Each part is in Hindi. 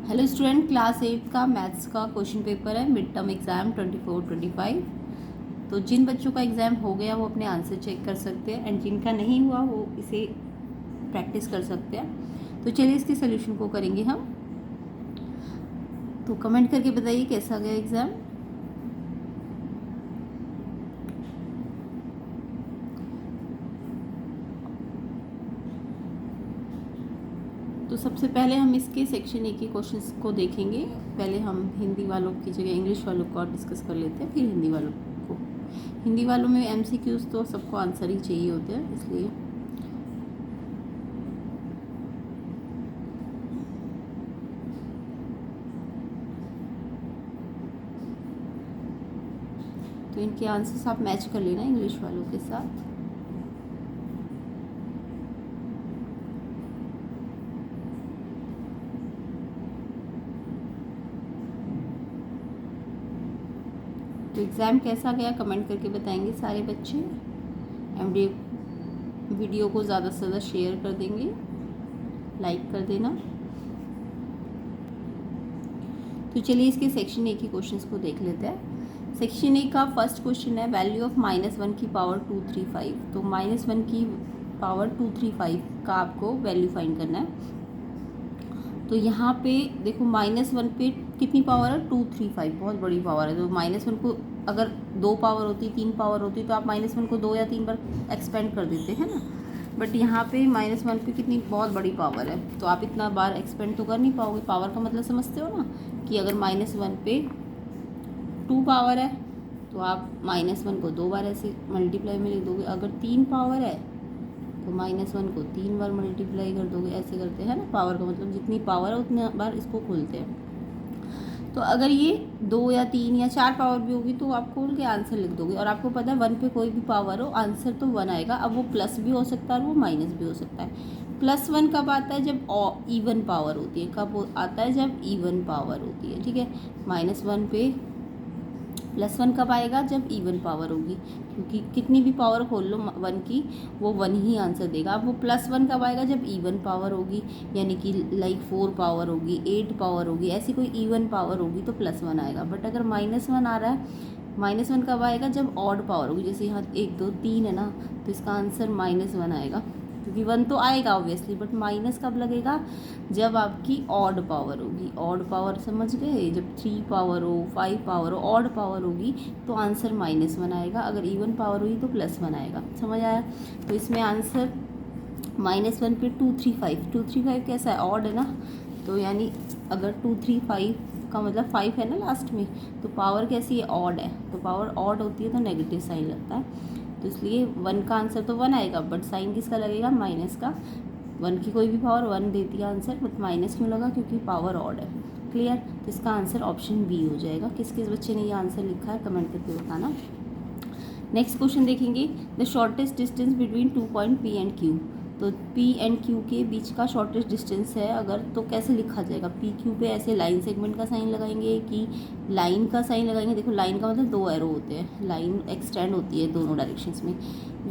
हेलो स्टूडेंट, क्लास 8 का मैथ्स का क्वेश्चन पेपर है, मिड टर्म एग्ज़ाम 24-25। तो जिन बच्चों का एग्ज़ाम हो गया वो अपने आंसर चेक कर सकते हैं एंड जिनका नहीं हुआ वो इसे प्रैक्टिस कर सकते हैं। तो चलिए इसके सोल्यूशन को करेंगे हम। तो कमेंट करके बताइए कैसा गया एग्ज़ाम। तो सबसे पहले हम इसके सेक्शन ए के क्वेश्चंस को देखेंगे। पहले हम हिंदी वालों की जगह इंग्लिश वालों को डिस्कस कर लेते हैं, फिर हिंदी वालों को। हिंदी वालों में एमसीक्यूज तो सबको आंसर ही चाहिए होते हैं, इसलिए तो इनके आंसर्स आप मैच कर लेना इंग्लिश वालों के साथ। तो एग्ज़ाम कैसा गया कमेंट करके बताएंगे सारे बच्चे। एमडी वीडियो को ज़्यादा से ज़्यादा शेयर कर देंगे, लाइक कर देना। तो चलिए इसके सेक्शन ए के क्वेश्चंस को देख लेते हैं। सेक्शन ए का फर्स्ट क्वेश्चन है वैल्यू ऑफ -1 की पावर 235। तो -1 की पावर 235 का आपको वैल्यू फाइंड करना है। तो यहाँ पे देखो -1 पे कितनी पावर है, 235, बहुत बड़ी पावर है। तो -1 को अगर 2 पावर होती, 3 पावर होती तो आप -1 को 2 या 3 बार एक्सपेंड कर देते हैं ना। बट यहाँ पे -1 पे कितनी बहुत बड़ी पावर है, तो आप इतना बार एक्सपेंड तो कर नहीं पाओगे। पावर का मतलब समझते हो ना, कि अगर -1 पे 2 पावर है तो आप -1 को 2 बार ऐसे मल्टीप्लाई में लिख दोगे। अगर 3 पावर है तो -1 को 3 बार मल्टीप्लाई कर दोगे, ऐसे करते हैं ना। पावर का मतलब जितनी पावर है उतनी बार इसको खोलते हैं। तो अगर ये 2 या 3 या 4 पावर भी होगी तो आप खोल के आंसर लिख दोगे। और आपको पता है 1 पे कोई भी पावर हो आंसर तो 1 आएगा। अब वो प्लस भी हो सकता है और वो माइनस भी हो सकता है। +1 कब आता है, जब इवन पावर होती है। कब आता है, जब इवन पावर होती है, ठीक है। -1 पे +1 कब आएगा, जब इवन पावर होगी, क्योंकि कितनी भी पावर खोल लो 1 की, वो 1 ही आंसर देगा। अब वो +1 कब आएगा, जब इवन पावर होगी, यानी कि लाइक 4 पावर होगी, 8 पावर होगी, ऐसी कोई इवन पावर होगी तो +1 आएगा। बट अगर -1 आ रहा है, -1 कब आएगा, जब ऑड पावर होगी। जैसे यहाँ 1 2 3 है ना, तो इसका आंसर -1 आएगा, क्योंकि 1 तो आएगा ऑब्वियसली। बट माइनस कब लगेगा, जब आपकी ऑड पावर होगी। ऑड पावर समझ गए, जब 3 पावर हो, 5 पावर हो, ऑड पावर होगी तो आंसर -1 आएगा। अगर इवन पावर हुई तो +1 आएगा। समझ आया। तो इसमें आंसर -1 पे 235 कैसा है, ऑड है ना। तो यानी अगर 235 का मतलब 5 है ना लास्ट में, तो पावर कैसी है, ऑड है। तो पावर ऑड होती है तो नेगेटिव साइन लगता है। तो इसलिए 1 का आंसर तो 1 आएगा, बट साइन किसका लगेगा, माइनस का। 1 की कोई भी पावर 1 देती है आंसर, बट माइनस क्यों लगा, क्योंकि पावर ऑड है। क्लियर। तो इसका आंसर ऑप्शन बी हो जाएगा। किस किस बच्चे ने ये आंसर लिखा है कमेंट करके बताना। नेक्स्ट क्वेश्चन देखेंगे, the shortest distance between 2 point P and Q. तो पी एंड क्यू के बीच का शॉर्टेस्ट डिस्टेंस है अगर, तो कैसे लिखा जाएगा। पी क्यू पे ऐसे लाइन सेगमेंट का साइन लगाएंगे कि लाइन का साइन लगाएंगे। देखो लाइन का मतलब 2 एरो होते हैं, लाइन एक्सटेंड होती है दोनों डायरेक्शंस में।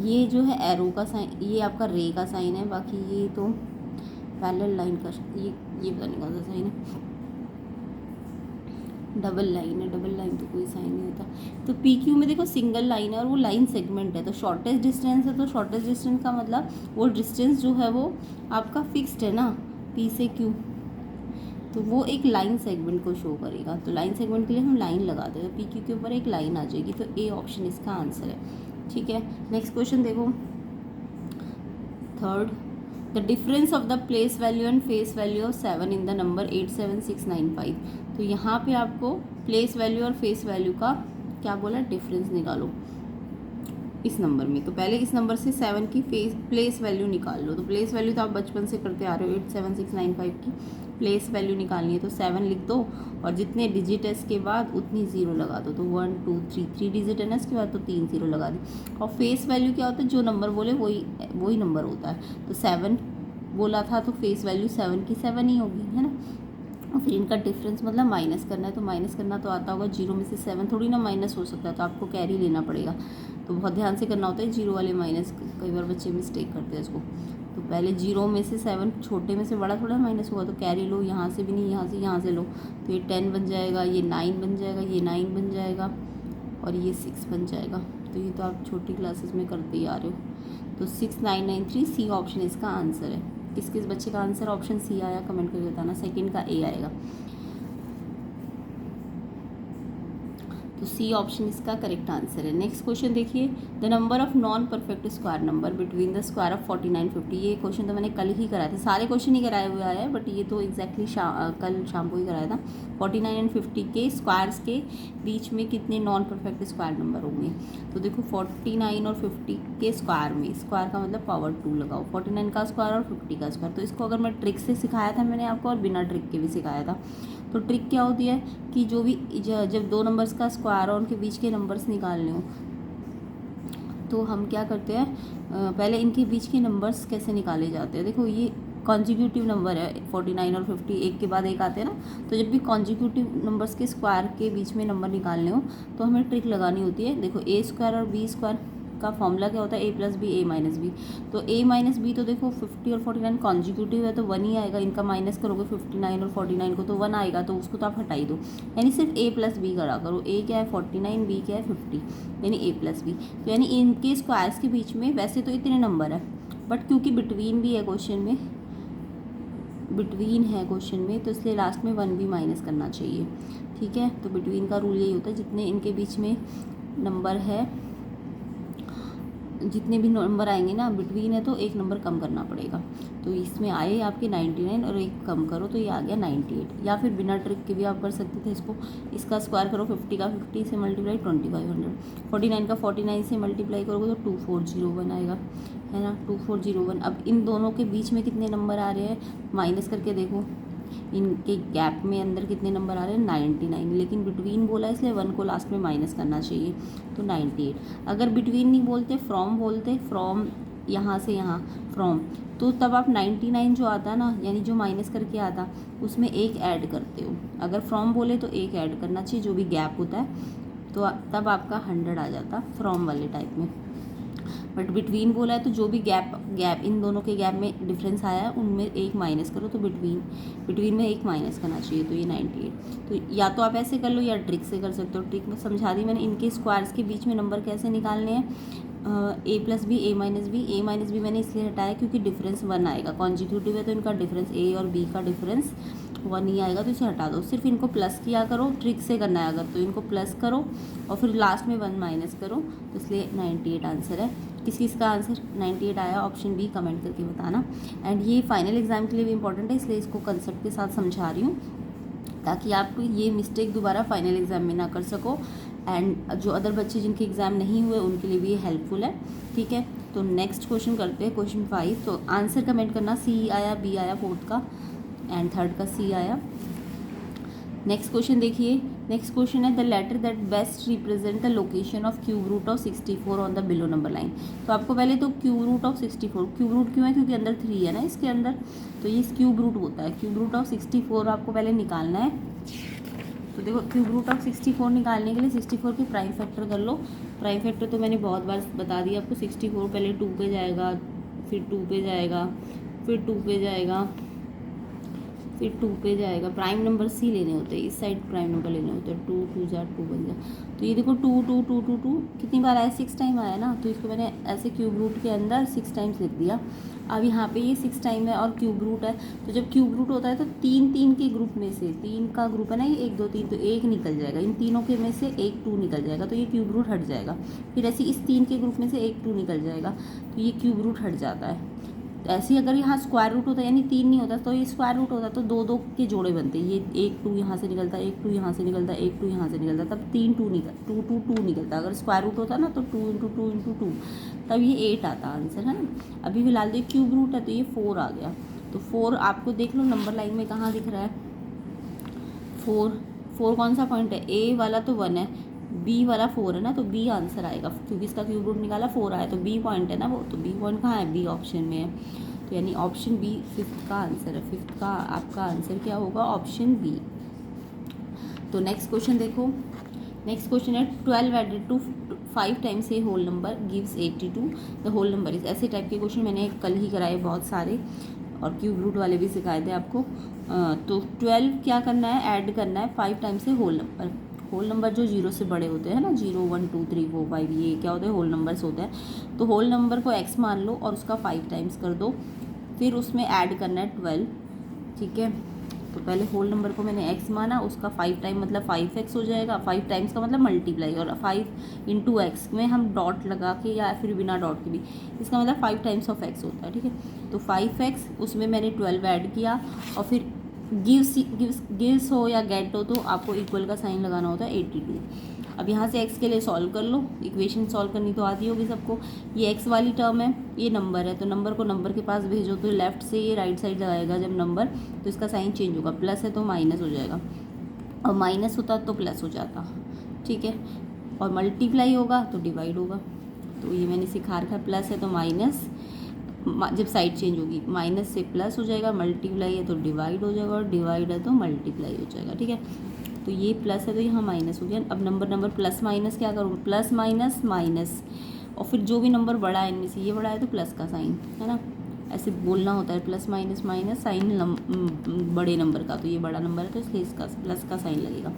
ये जो है एरो का साइन, ये आपका रे का साइन है। बाकी ये तो पैरेलल लाइन का, ये पता नहीं कौन सा साइन है, डबल लाइन है। डबल लाइन तो कोई साइन नहीं होता। तो पी क्यू में देखो सिंगल लाइन है और वो लाइन सेगमेंट है, तो शॉर्टेस्ट डिस्टेंस है। तो शॉर्टेस्ट डिस्टेंस का मतलब वो डिस्टेंस जो है वो आपका फिक्स्ड है ना, पी से क्यू, तो वो एक लाइन सेगमेंट को शो करेगा। तो लाइन सेगमेंट के लिए हम लाइन लगाते हैं, तो पी क्यू के ऊपर एक लाइन आ जाएगी। तो ए ऑप्शन इसका आंसर है, ठीक है। नेक्स्ट क्वेश्चन देखो, third, the difference of the place value and face value of 7 in the number 87695। तो यहाँ पे आपको प्लेस वैल्यू और फेस वैल्यू का क्या बोला, डिफरेंस निकालो इस नंबर में। तो पहले इस नंबर से 7 की प्लेस वैल्यू निकाल लो। तो प्लेस वैल्यू तो आप बचपन से करते आ रहे हो, 87695 की प्लेस वैल्यू निकालनी है। तो 7 लिख दो और जितने डिजिट है इसके बाद उतनी ज़ीरो लगा दो। तो 1 2 3 डिजिट है ना इसके बाद, तो 3 ज़ीरो लगा दी। और फेस वैल्यू क्या होता है, जो नंबर बोले वही नंबर होता है। तो 7 बोला था तो फेस वैल्यू 7 की 7 ही होगी, है ना। और फिर इनका डिफरेंस मतलब माइनस करना है। तो माइनस करना तो आता होगा, 0 में से 7 थोड़ी ना माइनस हो सकता है, तो आपको कैरी लेना पड़ेगा। तो बहुत ध्यान से करना होता है, 0 वाले माइनस, कई बार बच्चे मिस्टेक करते हैं इसको। तो पहले 0 में से 7 छोटे में से बड़ा थोड़ा माइनस हुआ, तो कैरी लो, यहाँ से भी नहीं, यहाँ से लो, तो ये 10 बन जाएगा, ये 9 बन जाएगा, ये 9 बन जाएगा और ये 6 बन जाएगा। तो ये तो आप छोटी क्लासेस में करते ही आ रहे हो। तो 6993 सी ऑप्शन इसका आंसर है। किस किस बच्चे का आंसर ऑप्शन सी आया कमेंट करके बताना। सेकंड का ए आएगा, तो सी ऑप्शन इसका करेक्ट आंसर है। नेक्स्ट क्वेश्चन देखिए, the number of non perfect square number between the square of 49 50। ये क्वेश्चन तो मैंने कल ही कराया था, सारे क्वेश्चन ही कराए हुए आए हैं, बट ये तो एग्जैक्टली कल शाम को ही कराया था। 49 एंड 50 के स्क्वायर्स के बीच में कितने नॉन परफेक्ट स्क्वायर नंबर होंगे। तो देखो 49 और 50 के स्क्वायर में, स्क्वायर का मतलब पावर 2 लगाओ, 49 का स्क्वायर और 50 का स्क्वायर। तो इसको अगर मैं ट्रिक से सिखाया था मैंने आपको और बिना ट्रिक के भी सिखाया था। तो ट्रिक क्या होती है कि जो भी जब दो नंबर्स का स्क्वायर और उनके बीच के नंबर्स निकालने हो, तो हम क्या करते हैं, पहले इनके बीच के नंबर्स कैसे निकाले जाते हैं। देखो ये कॉन्जिक्यूटिव नंबर है, 49 और 50 एक के बाद एक आते हैं ना। तो जब भी कॉन्जिक्यूटिव नंबर्स के स्क्वायर के बीच में नंबर निकालने हो तो हमें ट्रिक लगानी होती है। देखो ए स्क्वायर और बी स्क्वायर का फॉर्मूला क्या होता है, ए प्लस बी ए माइनस बी। तो ए माइनस बी, तो देखो 50 और 49 कॉन्जिक्यूटिव है तो 1 ही आएगा। इनका माइनस करोगे 59 और 49 को तो 1 आएगा, तो उसको तो आप हटा ही दो। यानी सिर्फ ए प्लस बी करा करो। ए क्या है 49, बी क्या है 50, यानी ए प्लस बी। तो यानी इनके स्क्वायर्स के बीच में वैसे तो इतने नंबर है, बट क्योंकि बिटवीन भी है क्वेश्चन में, बिटवीन है क्वेश्चन में, तो इसलिए लास्ट में 1 भी माइनस करना चाहिए। ठीक है, तो बिटवीन का रूल यही होता है, जितने इनके बीच में नंबर है, जितने भी नंबर आएंगे ना बिटवीन है, तो एक नंबर कम करना पड़ेगा। तो इसमें आए आपके 99 और एक कम करो तो ये आ गया 98। या फिर बिना ट्रिक के भी आप कर सकते थे इसको। इसका स्क्वायर करो, 50 का 50 से मल्टीप्लाई 2500, 49 का 49 से मल्टीप्लाई करोगे तो 2401 आएगा, है ना, 2401। अब इन दोनों के बीच में कितने नंबर आ रहे हैं माइनस करके देखो, इनके गैप में अंदर कितने नंबर आ रहे हैं 99, लेकिन बिटवीन बोला है इसलिए 1 को लास्ट में माइनस करना चाहिए, तो 98। अगर बिटवीन नहीं बोलते, फ्रॉम बोलते, फ्रॉम यहाँ से यहाँ फ्रॉम, तो तब आप 99 जो आता ना, यानी जो माइनस करके आता, उसमें एक ऐड करते हो। अगर फ्रॉम बोले तो एक ऐड करना चाहिए जो भी गैप होता है, तो तब आपका 100 आ जाता फ्रॉम वाले टाइप में। बट बिटवीन बोला है तो जो भी गैप इन दोनों के गैप में डिफरेंस आया है उनमें एक माइनस करो, तो बिटवीन में एक माइनस करना चाहिए, तो ये 98। तो या तो आप ऐसे कर लो या ट्रिक से कर सकते हो। ट्रिक में समझा दी मैंने। इनके स्क्वायर्स के बीच में नंबर कैसे निकालने हैं, ए प्लस बी ए माइनस बी। ए माइनस बी मैंने इसलिए हटाया क्योंकि डिफरेंस 1 आएगा, कॉन्जिक्यूटिव है तो इनका डिफरेंस ए और बी का डिफरेंस 1 ही आएगा, तो इसे हटा दो। सिर्फ इनको प्लस किया करो, ट्रिक से करना है अगर तो इनको प्लस करो और फिर लास्ट में 1 माइनस करो, तो इसलिए 98 आंसर है। किस किस का आंसर 98 आया ऑप्शन बी कमेंट करके बताना। एंड ये फाइनल एग्जाम के लिए भी इंपॉर्टेंट है, इसलिए इसको कंसेप्ट के साथ समझा रही हूँ ताकि आप ये मिस्टेक दोबारा फाइनल एग्जाम में ना कर सको। एंड जो अदर बच्चे जिनके एग्ज़ाम नहीं हुए उनके लिए भी ये हेल्पफुल है। ठीक है, तो नेक्स्ट क्वेश्चन करते हैं, क्वेश्चन 5। तो आंसर कमेंट करना, सी आया, बी आया फोर्थ का, एंड थर्ड का सी आया। नेक्स्ट क्वेश्चन देखिए, नेक्स्ट क्वेश्चन है the letter that best represent the location of cube root of 64 on the below number line. तो आपको पहले तो cube root of 64, cube root क्यों है क्योंकि अंदर 3 है ना इसके अंदर, तो ये क्यूब रूट होता है। क्यूब रूट ऑफ 64 आपको पहले निकालना है। तो देखो क्यूब रूट ऑफ 64 निकालने के लिए 64 के प्राइम फैक्टर कर लो। प्राइम फैक्टर तो मैंने बहुत बार बता दिया आपको। 64 पहले 2 पे जाएगा, फिर 2 पे जाएगा, फिर 2 पे जाएगा, फिर 2 पे जाएगा। प्राइम नंबर सी लेने होते हैं, इस साइड प्राइम नंबर लेने होते हैं। 2 2 जा 2 बन जा। तो ये देखो 2 2 2 2 2 कितनी बार आया, 6 टाइम आया ना, तो इसको मैंने ऐसे क्यूब रूट के अंदर 6 टाइम्स लिख दिया। अब यहाँ पे ये 6 टाइम है और क्यूब रूट है, तो जब क्यूब रूट होता है तो 3 3 के ग्रुप में से, 3 का ग्रुप है ना ये 1 2 3, तो 1 निकल जाएगा। इन तीनों के में से 1 2 निकल जाएगा, तो ये क्यूब रूट हट जाएगा। फिर ऐसे इस 3 के ग्रुप में से 1 2 निकल जाएगा, तो ये क्यूब रूट हट जाता है। ऐसे ही अगर यहाँ स्क्वायर रूट होता यानी 3 नहीं होता तो ये स्क्वायर रूट होता, तो 2 2 के जोड़े बनते। ये 1 2 यहाँ से निकलता, 1 2 यहाँ से निकलता, 1 2 यहाँ से निकलता, तब 3 2 2 2 2 निकलता। अगर स्क्वायर रूट होता ना तो 2 × 2 × 2, तब ये 8 आता आंसर, है ना। अभी फिलहाल तो क्यूब रूट है तो ये 4 आ गया। तो 4 आपको देख लो नंबर लाइन में कहाँ दिख रहा है, 4 कौन सा पॉइंट है, ए वाला तो 1 है, बी वाला 4 है ना, तो बी आंसर आएगा क्योंकि इसका क्यूब रूट निकाला 4 आया, तो बी पॉइंट है ना वो, तो बी पॉइंट कहाँ है, बी ऑप्शन में है। तो यानी ऑप्शन बी 5th का आंसर है। 5th का आपका आंसर क्या होगा, ऑप्शन बी। तो नेक्स्ट क्वेश्चन देखो, नेक्स्ट क्वेश्चन है 12 added to 5 times a whole number gives 82, the whole number is. ऐसे टाइप के क्वेश्चन मैंने कल ही कराए बहुत सारे, और क्यूब रूट वाले भी सिखाए थे आपको। तो 12 क्या करना है, ऐड करना है 5 times a whole number. Whole number जो 0 से बड़े होते हैं ना, 0 1 2 3 4 5, ये क्या होते हैं, होल नंबर्स होते हैं। तो होल नंबर को x मान लो और उसका 5 टाइम्स कर दो, फिर उसमें ऐड करना है 12, ठीक है। तो पहले होल नंबर को मैंने x माना, उसका 5 टाइम मतलब 5x हो जाएगा। 5 टाइम्स का मतलब मल्टीप्लाई, और 5 इंटू एक्स में हम डॉट लगा के या फिर बिना डॉट के भी, इसका मतलब 5 टाइम्स ऑफ x होता है, ठीक है। तो 5x, उसमें मैंने 12 ऐड किया, और फिर गिव्स हो या गेट हो तो आपको इक्वल का साइन लगाना होता है 82। अब यहाँ से x के लिए सॉल्व कर लो, इक्वेशन सॉल्व करनी तो आती होगी सबको। ये x वाली टर्म है, ये नंबर है, तो नंबर को नंबर के पास भेजो, तो लेफ्ट से ये राइट साइड लगाएगा जब नंबर, तो इसका साइन चेंज होगा। प्लस है तो माइनस हो जाएगा, और माइनस होता तो प्लस हो जाता, ठीक है। और मल्टीप्लाई होगा तो डिवाइड होगा। तो ये मैंने सिखा रखा है, प्लस है तो माइनस, जब साइड चेंज होगी माइनस से प्लस हो जाएगा, मल्टीप्लाई है तो डिवाइड हो जाएगा, और डिवाइड है तो मल्टीप्लाई हो जाएगा, ठीक है। तो ये प्लस है तो यहाँ माइनस हो गया। अब नंबर प्लस माइनस क्या करूँ, प्लस माइनस माइनस, और फिर जो भी नंबर बड़ा है इनमें से, ये बड़ा है तो प्लस का साइन, है ना, ऐसे बोलना होता है, प्लस माइनस माइनस साइन बड़े नंबर का, तो ये बड़ा नंबर है तो इसलिए इसका प्लस का साइन लगेगा।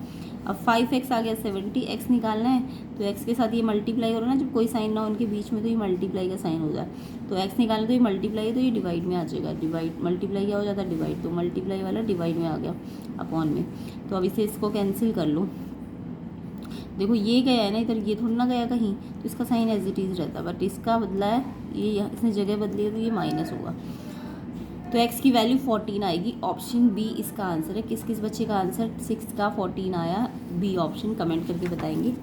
अब 5x आ गया 70, x निकालना है तो x के साथ ये मल्टीप्लाई हो रहा है ना, जब कोई साइन ना हो उनके बीच में तो ये मल्टीप्लाई का साइन हो जाए। तो x निकालना तो ये मल्टीप्लाई है तो ये डिवाइड में आ जाएगा, डिवाइड मल्टीप्लाई क्या हो जाता है, डिवाइड, तो मल्टीप्लाई वाला डिवाइड में आ गया अपॉन में। तो अब इसे इसको कैंसिल कर लो, देखो ये गया है ना इधर, ये थोड़ा ना गया कहीं, तो इसका साइन एज इट इज़ रहता है, बट इसका बदला है, ये इसने जगह बदली है तो ये माइनस होगा। तो x की वैल्यू 14 आएगी, ऑप्शन बी इसका आंसर है। किस किस बच्चे का आंसर 6 का 14 आया, बी ऑप्शन कमेंट करके बताएंगे।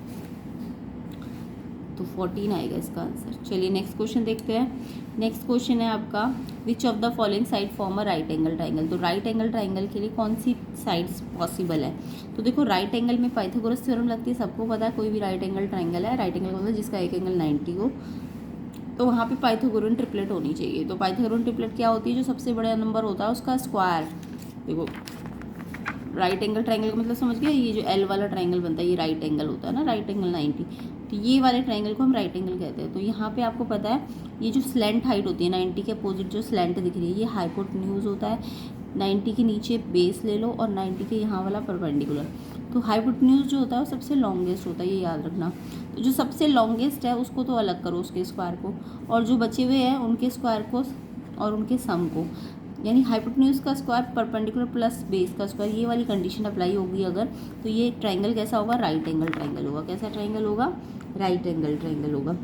तो 14 आएगा इसका आंसर। चलिए नेक्स्ट क्वेश्चन देखते हैं। नेक्स्ट क्वेश्चन है आपका, which of the following side form a right angle triangle. तो राइट एंगल ट्राइंगल के लिए कौन सी साइड्स पॉसिबल है। तो देखो राइट एंगल में पाइथागोरस थ्योरम लगती है, सबको पता है, कोई भी राइट एंगल ट्राइंगल है, राइट एंगल मतलब जिसका एक एंगल 90 हो, तो वहाँ पे पाइथागोरन ट्रिपलेट होनी चाहिए। तो पाइथागोरन ट्रिपलेट क्या होती है, जो सबसे बड़ा नंबर होता है उसका स्क्वायर। देखो राइट एंगल ट्राइंगल का मतलब समझ गया, ये जो एल वाला ट्राइंगल बनता है ये राइट एंगल होता है ना, राइट एंगल 90, तो ये वाले ट्राइंगल को हम राइट एंगल कहते हैं। तो यहाँ पे आपको पता है ये जो स्लैंट हाइट होती है 90 के अपोजिट जो स्लैंट दिख रही है, ये हाइपोटेन्यूज होता है। 90 के नीचे बेस ले लो और 90 के यहाँ वाला परपेंडिकुलर। तो हाइपोटेन्यूज जो होता है वो सबसे लॉन्गेस्ट होता है, ये याद रखना। तो जो सबसे लॉन्गेस्ट है उसको तो अलग करो, उसके स्क्वायर को, और जो बचे हुए हैं उनके स्क्वायर को और उनके सम को, यानी हाइपोटेन्यूज का स्क्वायर परपेंडिकुलर प्लस बेस का स्क्वायर, ये वाली कंडीशन अप्लाई होगी अगर, तो ये ट्राइंगल कैसा होगा, राइट एंगल ट्राइंगल होगा। कैसा ट्राइंगल होगा, राइट एंगल ट्राइंगल होगा।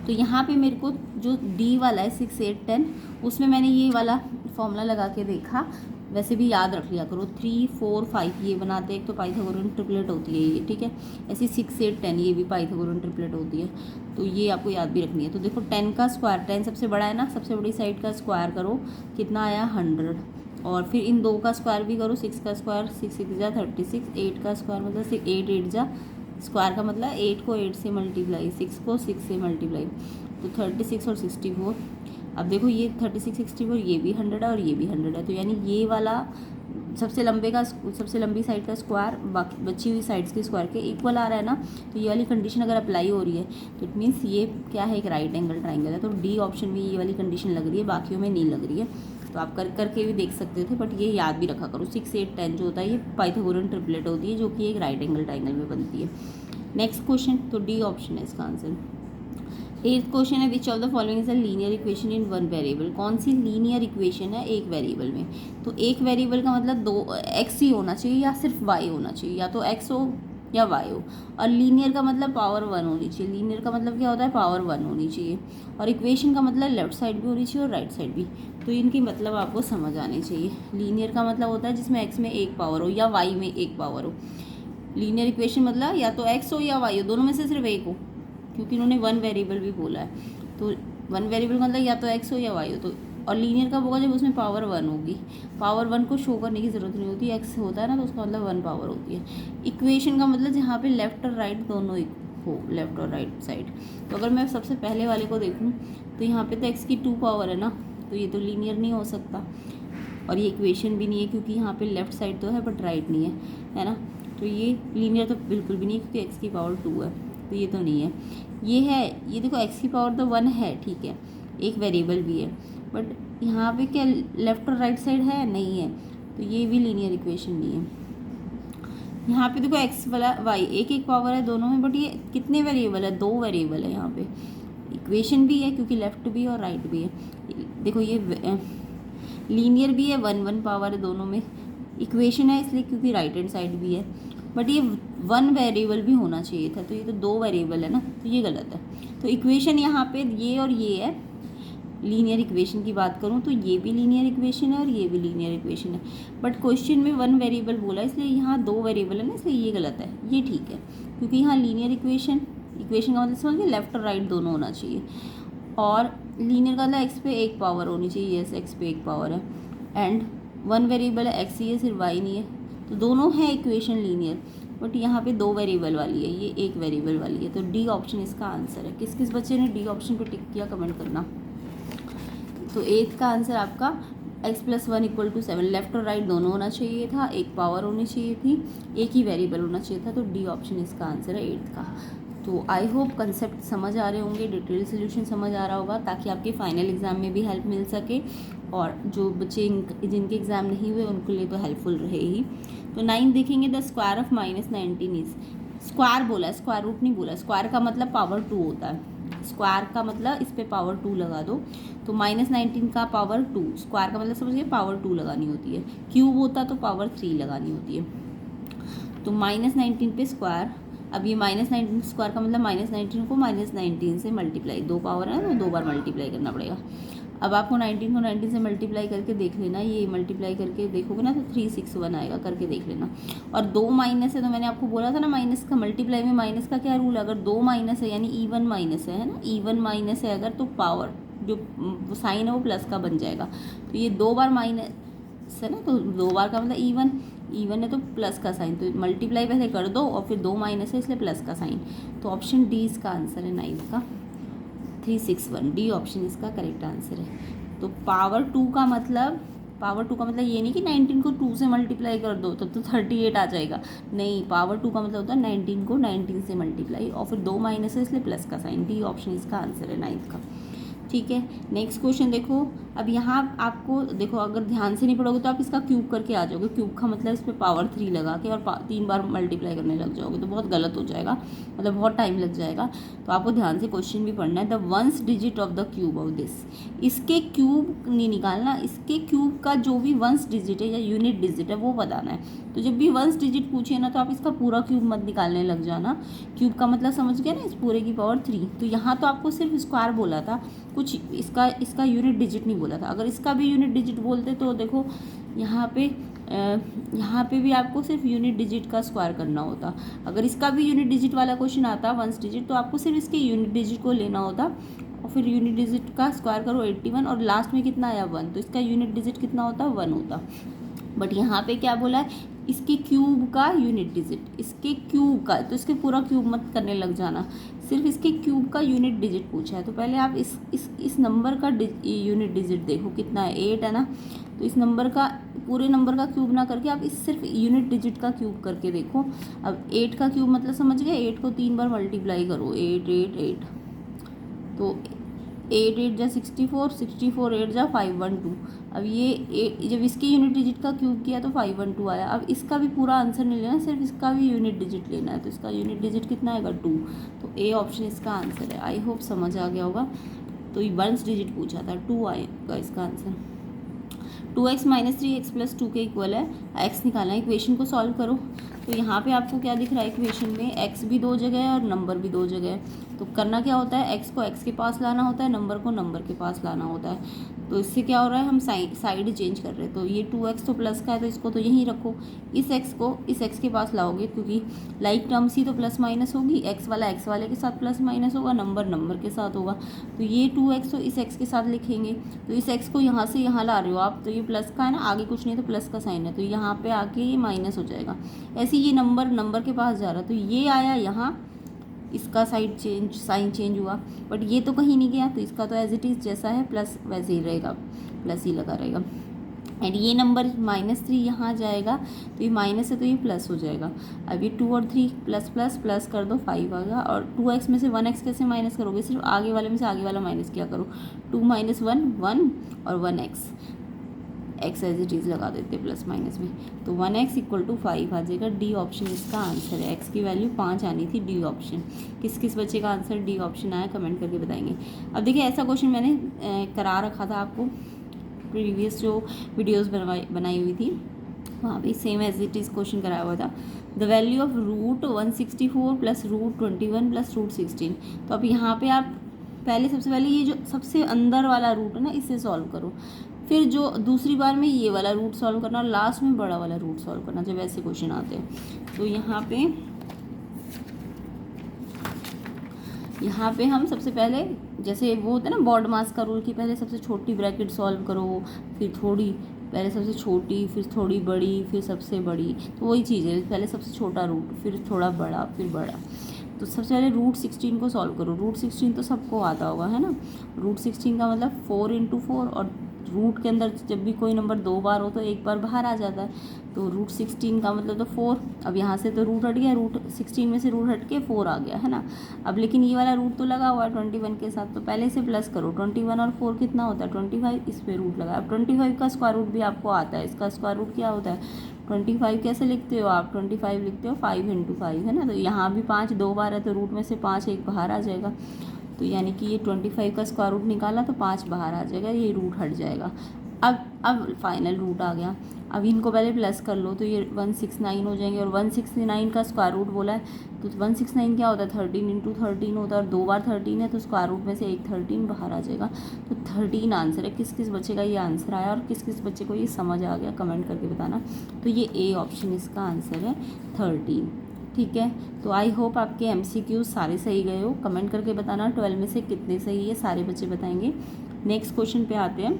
तो यहाँ पे मेरे को जो डी वाला है 6 8 10, उसमें मैंने ये वाला फॉर्मूला लगा के देखा, वैसे भी याद रख लिया करो। 3 4 5 ये बनाते हैं, एक तो पाइथागोरन ट्रिपलेट होती है ये, ठीक है। ऐसे 6 8 10 ये भी पाइथागोरन ट्रिपलेट होती है, तो ये आपको याद भी रखनी है। तो देखो 10 का स्क्वायर, 10 सबसे बड़ा है ना, सबसे बड़ी साइड का स्क्वायर करो, कितना आया 100, और फिर इन दो का स्क्वायर भी करो, 6 का स्क्वायर 6 6 जा 36, 8 का स्क्वायर मतलब 8 8 जा, स्क्वायर का मतलब 8 को 8 से मल्टीप्लाई, 6 को 6 से मल्टीप्लाई, तो 36 और 64। अब देखो ये 36 64 ये भी 100 है और ये भी 100 है, तो यानी ये वाला सबसे लंबी साइड का स्क्वायर बाकी बची हुई साइड्स के स्क्वायर के इक्वल आ रहा है ना, तो ये वाली कंडीशन अगर अप्लाई हो रही है तो इट मीन्स ये क्या है, एक राइट एंगल ट्राइंगल है। तो डी ऑप्शन में ये वाली कंडीशन लग रही है, बाकियों में नहीं लग रही है। तो आप करके भी देख सकते थे, बट ये याद भी रखा करो, 6 8 10 जो होता है ये पाइथागोरन ट्रिपलेट होती है, जो कि एक राइट एंगल ट्राइंगल में बनती है। नेक्स्ट क्वेश्चन, तो डी ऑप्शन है इसका आंसर। 8th क्वेश्चन है, which of the following is a linear equation in one variable. कौन सी लीनियर इक्वेशन है एक वेरिएबल में। तो एक वेरिएबल का मतलब दो एक्स ही होना चाहिए या सिर्फ वाई होना चाहिए, या तो एक्स हो या वाई हो, और लीनियर का मतलब पावर 1 होनी चाहिए। लीनियर का मतलब क्या होता है, पावर 1 होनी चाहिए, और इक्वेशन का मतलब लेफ्ट साइड भी होनी चाहिए और राइट साइड भी। तो इनकी मतलब आपको समझ आनी चाहिए। लीनियर का मतलब होता है जिसमें एक्स में एक पावर हो या वाई में एक पावर हो। लीनियर इक्वेशन मतलब या तो एक्स हो या वाई हो, दोनों में से सिर्फ एक हो, क्योंकि उन्होंने वन वेरिएबल भी बोला है। तो वन वेरिएबल मतलब या तो एक्स हो या वाई हो। तो और लीनियर कब होगा, जब उसमें पावर 1 होगी। पावर 1 को शो करने की ज़रूरत नहीं होती, एक्स होता है ना तो उसका मतलब 1 पावर होती है। इक्वेशन का मतलब जहाँ पे लेफ्ट और राइट दोनों हो, लेफ्ट और राइट साइड। तो अगर मैं सबसे पहले वाले को देखूँ तो यहाँ पे तो एक्स की 2 पावर है ना, तो ये तो लीनियर नहीं हो सकता, और ये इक्वेशन भी नहीं है क्योंकि यहाँ पे लेफ्ट साइड तो है बट राइट नहीं है, है ना। तो ये लीनियर तो बिल्कुल भी नहीं है क्योंकि एक्स की पावर 2 है। तो ये तो नहीं है। ये है, ये देखो x की पावर तो 1 है, ठीक है, एक वेरिएबल भी है, बट यहाँ पे क्या लेफ्ट और राइट साइड है, नहीं है, तो ये भी लीनियर इक्वेशन नहीं है। यहाँ पे देखो x वाला y एक एक पावर है दोनों में, बट ये कितने वेरिएबल है, 2 वेरिएबल है यहाँ पे। इक्वेशन भी है क्योंकि लेफ्ट भी है और राइट भी है। देखो ये लीनियर भी है, 1 पावर है दोनों में। इक्वेशन है इसलिए क्योंकि राइट हैंड साइड भी है, बट ये 1 वेरिएबल भी होना चाहिए था, तो ये तो 2 वेरिएबल है ना, तो ये गलत है। तो इक्वेशन यहाँ पे ये और ये है। लीनियर इक्वेशन की बात करूँ तो ये भी लीनियर इक्वेशन है और ये भी लीनियर इक्वेशन है, बट क्वेश्चन में 1 वेरिएबल बोला इसलिए यहाँ 2 वेरिएबल है ना, इसलिए ये गलत है। ये ठीक है क्योंकि यहाँ लीनियर इक्वेशन का मतलब समझ गए, लेफ्ट और राइट दोनों होना चाहिए, और लीनियर का मतलब एक्स पे एक पावर होनी चाहिए, यस एक्स पे एक पावर है, एंड 1 वेरिएबल है, एक्स ही है, सिर्फ वाई नहीं है, तो दोनों है इक्वेशन लीनियर, बट यहाँ पे 2 वेरिएबल वाली है, ये 1 वेरिएबल वाली है, तो डी ऑप्शन इसका आंसर है। किस किस बच्चे ने डी ऑप्शन पे टिक किया कमेंट करना। तो 8 का आंसर आपका x+1 = 7, लेफ्ट और राइट दोनों होना चाहिए था, एक पावर होनी चाहिए थी, एक ही वेरिएबल होना चाहिए था, तो डी ऑप्शन इसका आंसर है 8 का। तो आई होप कंसेप्ट समझ आ रहे होंगे, डिटेल सोल्यूशन समझ आ रहा होगा, ताकि आपके फाइनल एग्ज़ाम में भी हेल्प मिल सके, और जो बच्चे जिनके एग्ज़ाम नहीं हुए उनके लिए तो हेल्पफुल रहे ही। तो 9 देखेंगे, the square of -19 is, square बोला है, स्क्वायर रूट नहीं बोला। स्क्वायर का मतलब पावर 2 होता है, स्क्वायर का मतलब इस पे पावर 2 लगा दो, तो -19 का पावर 2, स्क्वायर का मतलब समझिए पावर 2 लगानी होती है, क्यूब होता तो पावर 3 लगानी होती है, तो -19 पे स्क्वायर। अब ये -19 स्क्वायर का मतलब -19 को -19 से मल्टीप्लाई, 2 पावर है तो 2 बार मल्टीप्लाई करना पड़ेगा। अब आपको 19 को 19 से मल्टीप्लाई करके देख लेना, ये मल्टीप्लाई करके देखोगे ना तो 361 आएगा, करके देख लेना। और 2 माइनस है तो मैंने आपको बोला था ना, माइनस का मल्टीप्लाई में माइनस का क्या रूल है, अगर 2 माइनस है यानी इवन माइनस है ना, इवन माइनस है अगर, तो पावर जो साइन है वो प्लस का बन जाएगा। तो ये 2 बार माइनस है ना, तो 2 बार का मतलब इवन है तो प्लस का साइन, तो मल्टीप्लाई पहले कर दो और फिर 2 माइनस है इसलिए प्लस का साइन, तो ऑप्शन डी इसका आंसर है 9 का, 361, डी ऑप्शन इसका करेक्ट आंसर है। तो पावर 2 का मतलब ये नहीं कि 19 को 2 से मल्टीप्लाई कर दो तब तो 38 आ जाएगा, नहीं, पावर 2 का मतलब होता है 19 को 19 से मल्टीप्लाई और फिर 2 माइनस है इसलिए प्लस का साइन, डी ऑप्शन इसका आंसर है 9 का। ठीक है, नेक्स्ट क्वेश्चन देखो। अब यहाँ आपको देखो, अगर ध्यान से नहीं पढ़ोगे तो आप इसका क्यूब करके आ जाओगे, क्यूब का मतलब इस पर पावर 3 लगा के और 3 बार मल्टीप्लाई करने लग जाओगे, तो बहुत गलत हो जाएगा, मतलब बहुत टाइम लग जाएगा। तो आपको ध्यान से क्वेश्चन भी पढ़ना है। The 1st digit of the cube of this, इसके क्यूब नहीं निकालना, इसके क्यूब का जो भी 1st डिजिट है या यूनिट डिजिट है वो बताना है। तो जब भी 1st डिजिट पूछे ना तो आप इसका पूरा क्यूब मत निकालने लग जाना, क्यूब का मतलब समझ गया ना, इस पूरे की पावर 3। तो यहाँ तो आपको सिर्फ स्क्वायर बोला था, कुछ इसका यूनिट डिजिट नहीं बोला था। अगर इसका भी यूनिट डिजिट बोलते तो देखो यहाँ पे भी आपको सिर्फ यूनिट डिजिट का स्क्वायर करना होता। अगर इसका भी यूनिट डिजिट वाला क्वेश्चन आता 1st डिजिट तो आपको सिर्फ इसके यूनिट डिजिट को लेना होता और फिर यूनिट डिजिट का स्क्वायर करो 81 और लास्ट में कितना आया 1, तो इसका यूनिट डिजिट कितना होता 1 होता। बट यहाँ पे क्या बोला है, इसके क्यूब का यूनिट डिजिट, इसके क्यूब का, तो इसके पूरा क्यूब मत करने लग जाना, सिर्फ इसके क्यूब का यूनिट डिजिट पूछा है। तो पहले आप इस नंबर का यूनिट डिजिट देखो कितना है, 8 है ना, तो इस नंबर का पूरे नंबर का क्यूब ना करके आप इस सिर्फ यूनिट डिजिट का क्यूब करके देखो। अब 8 का क्यूब मतलब समझ गए, 8 को 3 बार मल्टीप्लाई करो, 8 8 8, तो 8 8 जा 64, 64 8 जा 512। अब ये जब इसके यूनिट डिजिट का क्यूब किया तो 512 आया। अब इसका भी पूरा आंसर नहीं लेना, सिर्फ इसका भी यूनिट डिजिट लेना है, तो इसका यूनिट डिजिट कितना आएगा 2, तो ए ऑप्शन इसका आंसर है। आई होप समझ आ गया होगा। तो ये 1st डिजिट पूछा था, 2 आएगा इसका आंसर। 2x - 3x + 2 के इक्वल है, x निकालना है, इक्वेशन को सॉल्व करो। तो यहाँ पे आपको क्या दिख रहा है इक्वेशन में, x भी 2 जगह है और नंबर भी 2 जगह है। तो करना क्या होता है, x को x के पास लाना होता है, नंबर को नंबर के पास लाना होता है। तो इससे क्या हो रहा है, हम साइड चेंज कर रहे हैं। तो ये 2x तो प्लस का है तो इसको तो यहीं रखो, इस x को इस x के पास लाओगे क्योंकि लाइक टर्म्स ही तो प्लस माइनस होगी, x वाला x वाले के साथ प्लस माइनस होगा, नंबर नंबर के साथ होगा। तो ये 2x तो इस x के साथ लिखेंगे, तो इस x को यहाँ से यहाँ ला रहे हो आप, तो ये प्लस का है ना, आगे कुछ नहीं तो प्लस का साइन है, तो यहाँ पे आके ये माइनस हो जाएगा। ऐसे ये नंबर के पास जा रहा है, तो ये आया यहाँ, इसका साइन चेंज हुआ, बट ये तो कहीं नहीं गया, तो इसका तो एज इट इज़ जैसा है प्लस वैसे ही रहेगा, प्लस ही लगा रहेगा। एंड ये नंबर -3 यहाँ जाएगा तो ये माइनस है तो ये प्लस हो जाएगा। अब ये 2 और 3 प्लस प्लस प्लस कर दो 5 आ गया। और 2x में से 1x कैसे माइनस करोगे, सिर्फ आगे वाले में से आगे वाला माइनस किया करो। 2 - 1 1 और 1x, x as it is लगा देते प्लस माइनस में, तो 1x = 5 आ जाएगा। डी ऑप्शन इसका आंसर है। x की वैल्यू 5 आनी थी, डी ऑप्शन। किस किस बच्चे का आंसर डी ऑप्शन आया कमेंट करके बताएंगे। अब देखिए ऐसा क्वेश्चन मैंने करा रखा था आपको, प्रीवियस जो वीडियोस बनाई हुई थी वहाँ पे same as it is question कराया हुआ था। The value of √164 + √21 + √16। तो अब यहाँ पे आप सबसे पहले ये जो सबसे अंदर वाला रूट है ना इसे सॉल्व करो, फिर जो दूसरी बार में ये वाला रूट सॉल्व करना और लास्ट में बड़ा वाला रूट सॉल्व करना जब ऐसे क्वेश्चन आते हैं। तो यहाँ पे हम सबसे पहले जैसे वो होता है ना बॉड मास का रूल, कि पहले सबसे छोटी ब्रैकेट सॉल्व करो, फिर पहले सबसे छोटी, फिर थोड़ी बड़ी, फिर सबसे बड़ी। तो वही चीज़ है, पहले सबसे छोटा रूट, फिर थोड़ा बड़ा, फिर बड़ा। तो सबसे पहले √16 को सॉल्व करो। √16 तो सबको आता होगा है ना। √16 का मतलब 4 × 4, और रूट के अंदर जब भी कोई नंबर 2 बार हो तो एक बार बाहर आ जाता है। तो √16 का मतलब तो 4। अब यहाँ से तो रूट हट गया, √16 में से रूट हट के 4 आ गया है ना। अब लेकिन ये वाला रूट तो लगा हुआ है 21 के साथ, तो पहले से प्लस करो। 21 और 4 कितना होता है 25, इस पर रूट लगा। अब 25 का स्क्वायर रूट भी आपको आता है, इसका स्क्वायर रूट क्या होता है 25 कैसे लिखते हो आप, 25 लिखते हो 5 × 5 है ना। तो यहाँ भी 5 2 बार है तो रूट में से 5 एक बाहर आ जाएगा। तो यानी कि ये 25 का स्क्वायर रूट निकाला तो 5 बाहर आ जाएगा, ये रूट हट जाएगा। अब फाइनल रूट आ गया। अब इनको पहले प्लस कर लो तो ये 169 हो जाएंगे, और 169 का स्क्वायर रूट बोला है तो 169 क्या होता है 13 × 13 होता है, और 2 बार 13 है तो स्क्वायर रूट में से एक 13 बाहर आ जाएगा। तो 13 आंसर है। किस किस बच्चे का ये आंसर आया और किस किस बच्चे को ये समझ आ गया कमेंट करके बताना। तो ये ए ऑप्शन इसका आंसर है 13। ठीक है, तो आई होप आपके MCQ सारे सही गए हो। कमेंट करके बताना 12 में से कितने सही है, सारे बच्चे बताएंगे। नेक्स्ट क्वेश्चन पे आते हैं।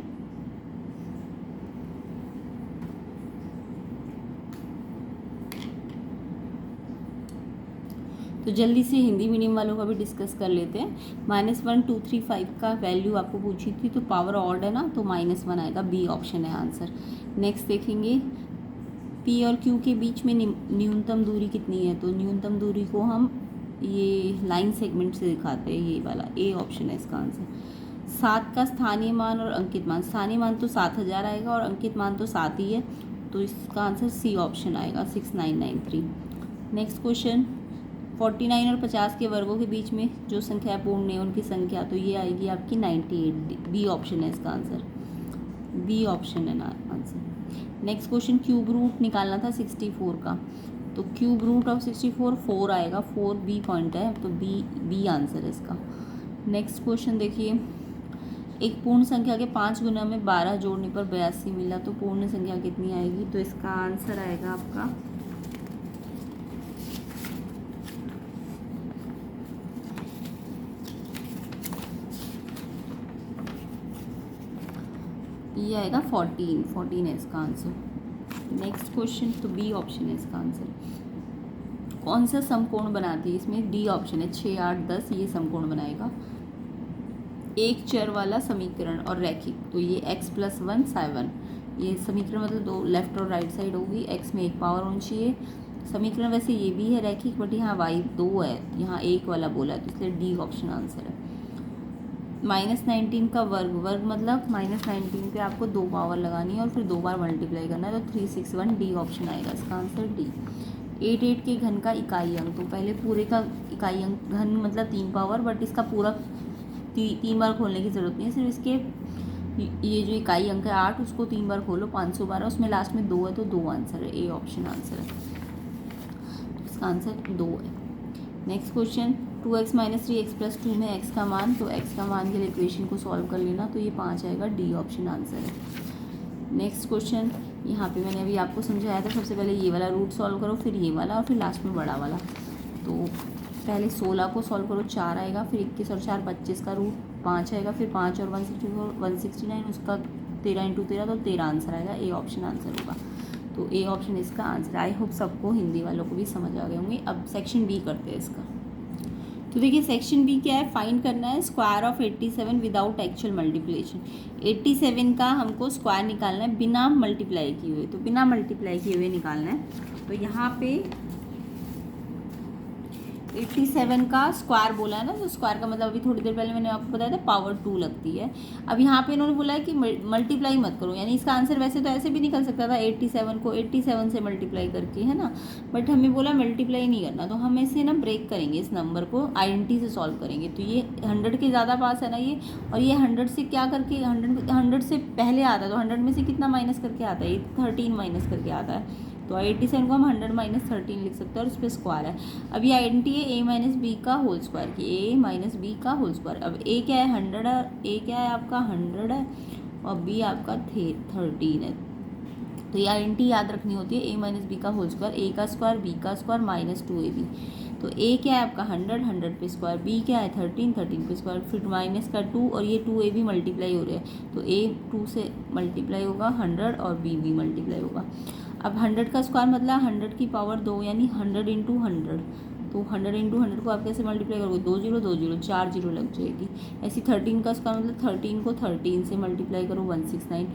तो जल्दी से हिंदी मीडियम वालों का भी डिस्कस कर लेते हैं। -1 2 3 5 का वैल्यू आपको पूछी थी, तो पावर ऑड है ना, तो -1 आएगा, बी ऑप्शन है आंसर। नेक्स्ट देखेंगे P और Q के बीच में न्यूनतम दूरी कितनी है। तो न्यूनतम दूरी को हम ये लाइन सेगमेंट से दिखाते हैं, ये वाला ए ऑप्शन है इसका आंसर। 7 का स्थानीय मान और अंकित मान, स्थानीय मान तो 7000 आएगा और अंकित मान तो 7 ही है, तो इसका आंसर सी ऑप्शन आएगा 6993। नेक्स्ट क्वेश्चन 49 और 50 के वर्गों के बीच में जो संख्या पूर्ण है उनकी संख्या, तो ये आएगी आपकी 98, बी ऑप्शन है इसका आंसर, बी ऑप्शन है ना answer. Next question cube root निकालना था 64 का, तो क्यूब रूट ऑफ 64 4 आएगा, 4 बी पॉइंट है, तो बी आंसर है इसका। नेक्स्ट क्वेश्चन देखिए, एक पूर्ण संख्या के 5 गुना में 12 जोड़ने पर 82 मिला, तो पूर्ण संख्या कितनी आएगी। तो इसका आंसर आएगा आपका ये आएगा 14 है इसका आंसर। नेक्स्ट क्वेश्चन, तो बी ऑप्शन है इसका आंसर। कौन सा समकोण बनाती है, इसमें डी ऑप्शन है 6 8 10, ये समकोण बनाएगा। एक चर वाला समीकरण और रैखिक, तो ये x + 1 7, ये समीकरण मतलब दो लेफ्ट और राइट साइड होगी, x में एक पावर होनी चाहिए। समीकरण वैसे ये भी है रैखिक, बट यहाँ y 2 है, यहाँ एक वाला बोला है, तो इसलिए डी ऑप्शन आंसर है। -19 का वर्ग मतलब -19 पे आपको 2 पावर लगानी है और फिर 2 बार मल्टीप्लाई करना है, तो 361, डी ऑप्शन आएगा इसका आंसर, डी। 88 के घन का इकाई अंक, तो पहले पूरे का इकाई अंक, घन मतलब 3 पावर, बट इसका पूरा 3 बार खोलने की ज़रूरत नहीं है, सिर्फ इसके ये जो इकाई अंक है 8 उसको 3 बार खोलो, 512, उसमें लास्ट में 2 है, तो 2 आंसर है, ए ऑप्शन आंसर है, इसका आंसर 2 है। नेक्स्ट क्वेश्चन 2x - 3x + 2 में x का मान, तो x का मान के लिए इक्वेशन को सॉल्व कर लेना, तो ये 5 आएगा, डी ऑप्शन आंसर है। नेक्स्ट क्वेश्चन, यहाँ पे मैंने अभी आपको समझाया था, सबसे पहले ये वाला रूट सॉल्व करो, फिर ये वाला और फिर लास्ट में बड़ा वाला। तो पहले 16 को सॉल्व करो, 4 आएगा, फिर 21 और 4 25 का रूट 5 आएगा, फिर 5 और 164 169, उसका 13 × 13, तो 13 आंसर आएगा, ए ऑप्शन आंसर होगा। तो ए ऑप्शन इसका आंसर। आई होप सबको हिंदी वालों को भी समझ आ गए होंगे। अब सेक्शन बी करते हैं इसका। तो देखिए सेक्शन बी क्या है, फाइंड करना है square of 87 without actual multiplication. 87 का हमको स्क्वायर निकालना है बिना मल्टीप्लाई किए हुए, तो बिना मल्टीप्लाई किए हुए निकालना है। तो यहाँ पे 87 का स्क्वायर बोला है ना, तो स्क्वायर का मतलब अभी थोड़ी देर पहले मैंने आपको बताया था पावर 2 लगती है। अब यहाँ पे इन्होंने बोला है कि मल्टीप्लाई मत करो, यानी इसका आंसर वैसे तो ऐसे भी निकल सकता था 87 को 87 से मल्टीप्लाई करके, है ना, बट हमें बोला मल्टीप्लाई नहीं करना, तो हम इसे ना ब्रेक करेंगे, इस नंबर को आइडेंटिटी से सॉल्व करेंगे। तो ये 100 के ज़्यादा पास है ना ये, और ये 100 से क्या करके 100 से पहले आता है, तो 100 में से कितना माइनस करके आता है, ये 13 माइनस करके आता है। तो 87 को हम 100 माइनस 13 लिख सकते हैं, और इस पर स्क्वायर है। अब ये आइडेंटिटी है ए माइनस बी का होल स्क्वायर की, ए माइनस बी का होल स्क्वायर। अब ए क्या है 100 है, ए क्या है आपका 100 है, और बी आपका 13 है। तो ये आइडेंटिटी याद रखनी होती है, ए माइनस बी का होल स्क्वायर, ए का स्क्वायर बी का स्क्वायर माइनस 2ab। तो ए क्या है आपका 100 पे स्क्वायर, बी क्या है 13 पे स्क्वायर, फिर माइनस का 2, और ये 2ab मल्टीप्लाई हो रहा है, तो ए 2 से मल्टीप्लाई होगा 100, और बी भी मल्टीप्लाई होगा। अब 100 का स्क्वायर मतलब 100 की पावर 2, यानी 100 इंटू 100। तो 100 इंटू 100 को आप कैसे मल्टीप्लाई करोगे, 2 0 2 0 4 0 लग जाएगी। ऐसी 13 का स्क्वायर मतलब 13 को 13 से मल्टीप्लाई करो 169,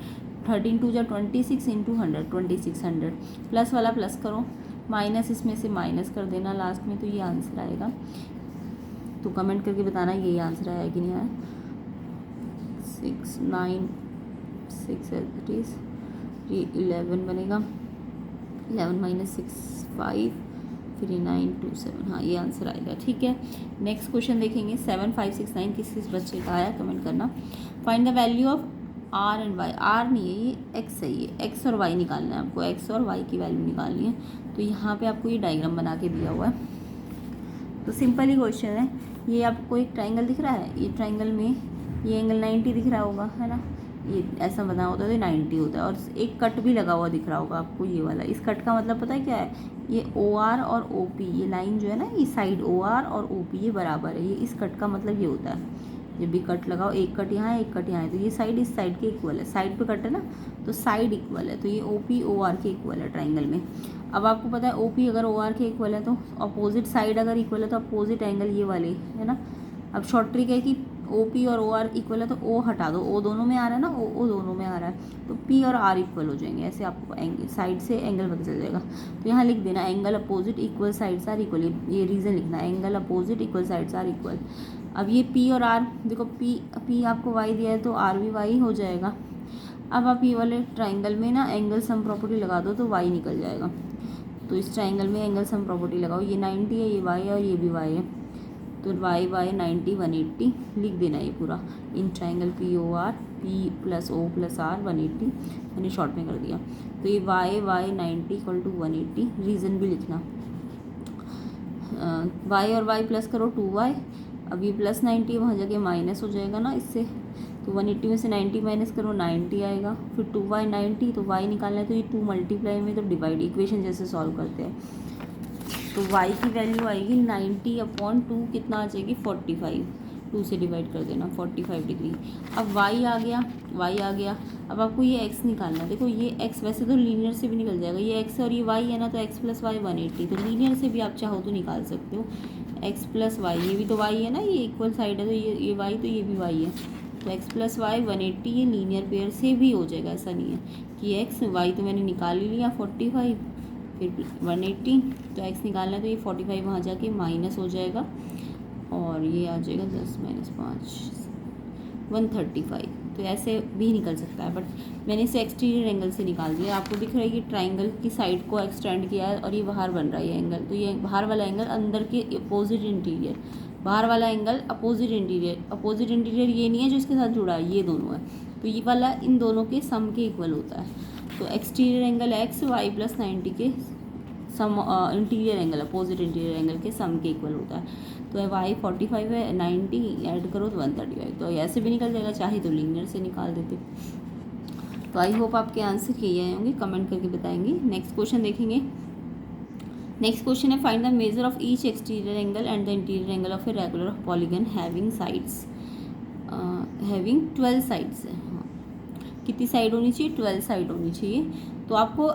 13 2 जा 26 इंटू 100 2600, प्लस वाला प्लस करो, माइनस इसमें से माइनस कर देना लास्ट में, तो ये आंसर आएगा। तो कमेंट करके बताना यही आंसर आया कि नहीं आया। 6 9 6 इट इज़, ये 11 बनेगा, 11 माइनस 6 5, फिर 9 2 7, हाँ ये आंसर आएगा। ठीक है, नेक्स्ट क्वेश्चन देखेंगे 7 5 6 9 किस बच्चे का आया, कमेंट करना। Find the value of r and y, r नहीं है ये एक्स है, ये एक्स और वाई निकालना है आपको, एक्स और वाई की वैल्यू निकालनी है। तो यहाँ पे आपको ये डायग्राम बना के दिया हुआ है, तो सिंपल ही क्वेश्चन है। ये आपको एक ट्राइंगल दिख रहा है, ये ट्राइंगल में ये एंगल 90 दिख रहा होगा, है ना, ये ऐसा बना होता है तो 90 होता है, और एक कट भी लगा हुआ दिख रहा होगा आपको ये वाला। इस कट का मतलब पता है क्या है, ये ओ आर और ओ पी, ये लाइन जो है ना, ये साइड ओ आर और ओ पी ये बराबर है, ये इस कट का मतलब ये होता है। जब भी कट लगाओ, एक कट यहाँ है एक कट यहाँ है, तो ये साइड इस साइड के इक्वल है, साइड पे कट है ना, तो साइड इक्वल है, तो ये ओ पी ओ आर के इक्वल है ट्राइंगल में। अब आपको पता है ओ पी अगर ओ आर के इक्वल है तो अपोजिट साइड अगर इक्वल है तो अपोजिट एंगल ये वाले, है ना। अब शॉर्ट ट्रिक है कि ओ पी और ओ आर इक्वल है तो ओ हटा दो, ओ दोनों में आ रहा है ना, ओ दोनों में आ रहा है, तो पी और आर इक्वल हो जाएंगे, ऐसे आपको एंगल साइड से एंगल पता चल जाएगा। तो यहाँ लिख देना angle opposite equal sides are equal, ये रीज़न लिखना है, angle opposite equal sides are equal. अब ये पी और आर देखो, पी आपको वाई दिया है तो आर भी वाई हो जाएगा। अब आप ये वाले ट्राइंगल में ना एंगल सम प्रॉपर्टी लगा दो तो वाई निकल जाएगा। तो इस ट्राइंगल में एंगल सम प्रॉपर्टी लगाओ, ये 90 है, ये वाई है और ये भी वाई है, तो वाई 90 180 लिख देना ये पूरा in triangle P O R, P plus O plus R 180 मैंने शॉर्ट में कर दिया। तो ये वाई 90 इक्वल टू 180, रीज़न भी लिखना, वाई और वाई प्लस करो 2y, अब ये प्लस 90 वहाँ जगह माइनस हो जाएगा ना इससे, तो 180 में से 90 माइनस करो 90 आएगा, फिर 2y 90, तो y निकालना है तो ये 2 मल्टीप्लाई में तो डिवाइड, इक्वेशन जैसे सॉल्व करते हैं। तो y की वैल्यू आएगी 90/2, कितना आ जाएगी 45, 2 से डिवाइड कर देना 45 डिग्री। अब y आ गया, अब आपको ये x निकालना है। देखो ये x वैसे तो लीनियर से भी निकल जाएगा, ये x और ये y है ना, तो x प्लस वाई 180, तो लीनियर से भी आप चाहो तो निकाल सकते हो, x प्लस वाई, ये भी तो y है ना, ये इक्वल साइड है, तो ये y तो ये भी y है, तो x प्लस वाई 180 ये लीनियर पेयर से भी हो जाएगा, ऐसा नहीं है कि x y तो मैंने निकाल ही लिया 45 फिर 180, तो x निकालना है तो ये 45 वहाँ जाके माइनस हो जाएगा, और ये आ जाएगा 10 माइनस 5 135। तो ऐसे भी निकल सकता है, बट मैंने इसे एक्सटीरियर एंगल से निकाल दिया। आपको दिख रहा है कि ट्राइंगल की साइड को एक्सटेंड किया है और ये बाहर बन रहा है ये एंगल, तो ये बाहर वाला एंगल अंदर के अपोजिट इंटीरियर, बाहर वाला एंगल अपोजिट इंटीरियर ये नहीं है जो इसके साथ जुड़ा है, ये दोनों है, तो ये वाला इन दोनों के सम के इक्वल होता है। तो exterior angle x y plus 90 के sum, interior angle opposite interior angle के सम के इक्वल होता है। तो वाई 45 है, 90 ऐड करो तो 135, तो ऐसे भी निकल जाएगा, चाहे तो लीनियर से निकाल देते। तो आई होप आपके आंसर किए आए होंगे, कमेंट करके बताएंगे। नेक्स्ट क्वेश्चन देखेंगे। नेक्स्ट क्वेश्चन है find the measure of each exterior angle and the interior angle of a regular polygon having sides, having 12 sides है। हाँ, कितनी साइड होनी चाहिए, 12 साइड होनी चाहिए। तो आपको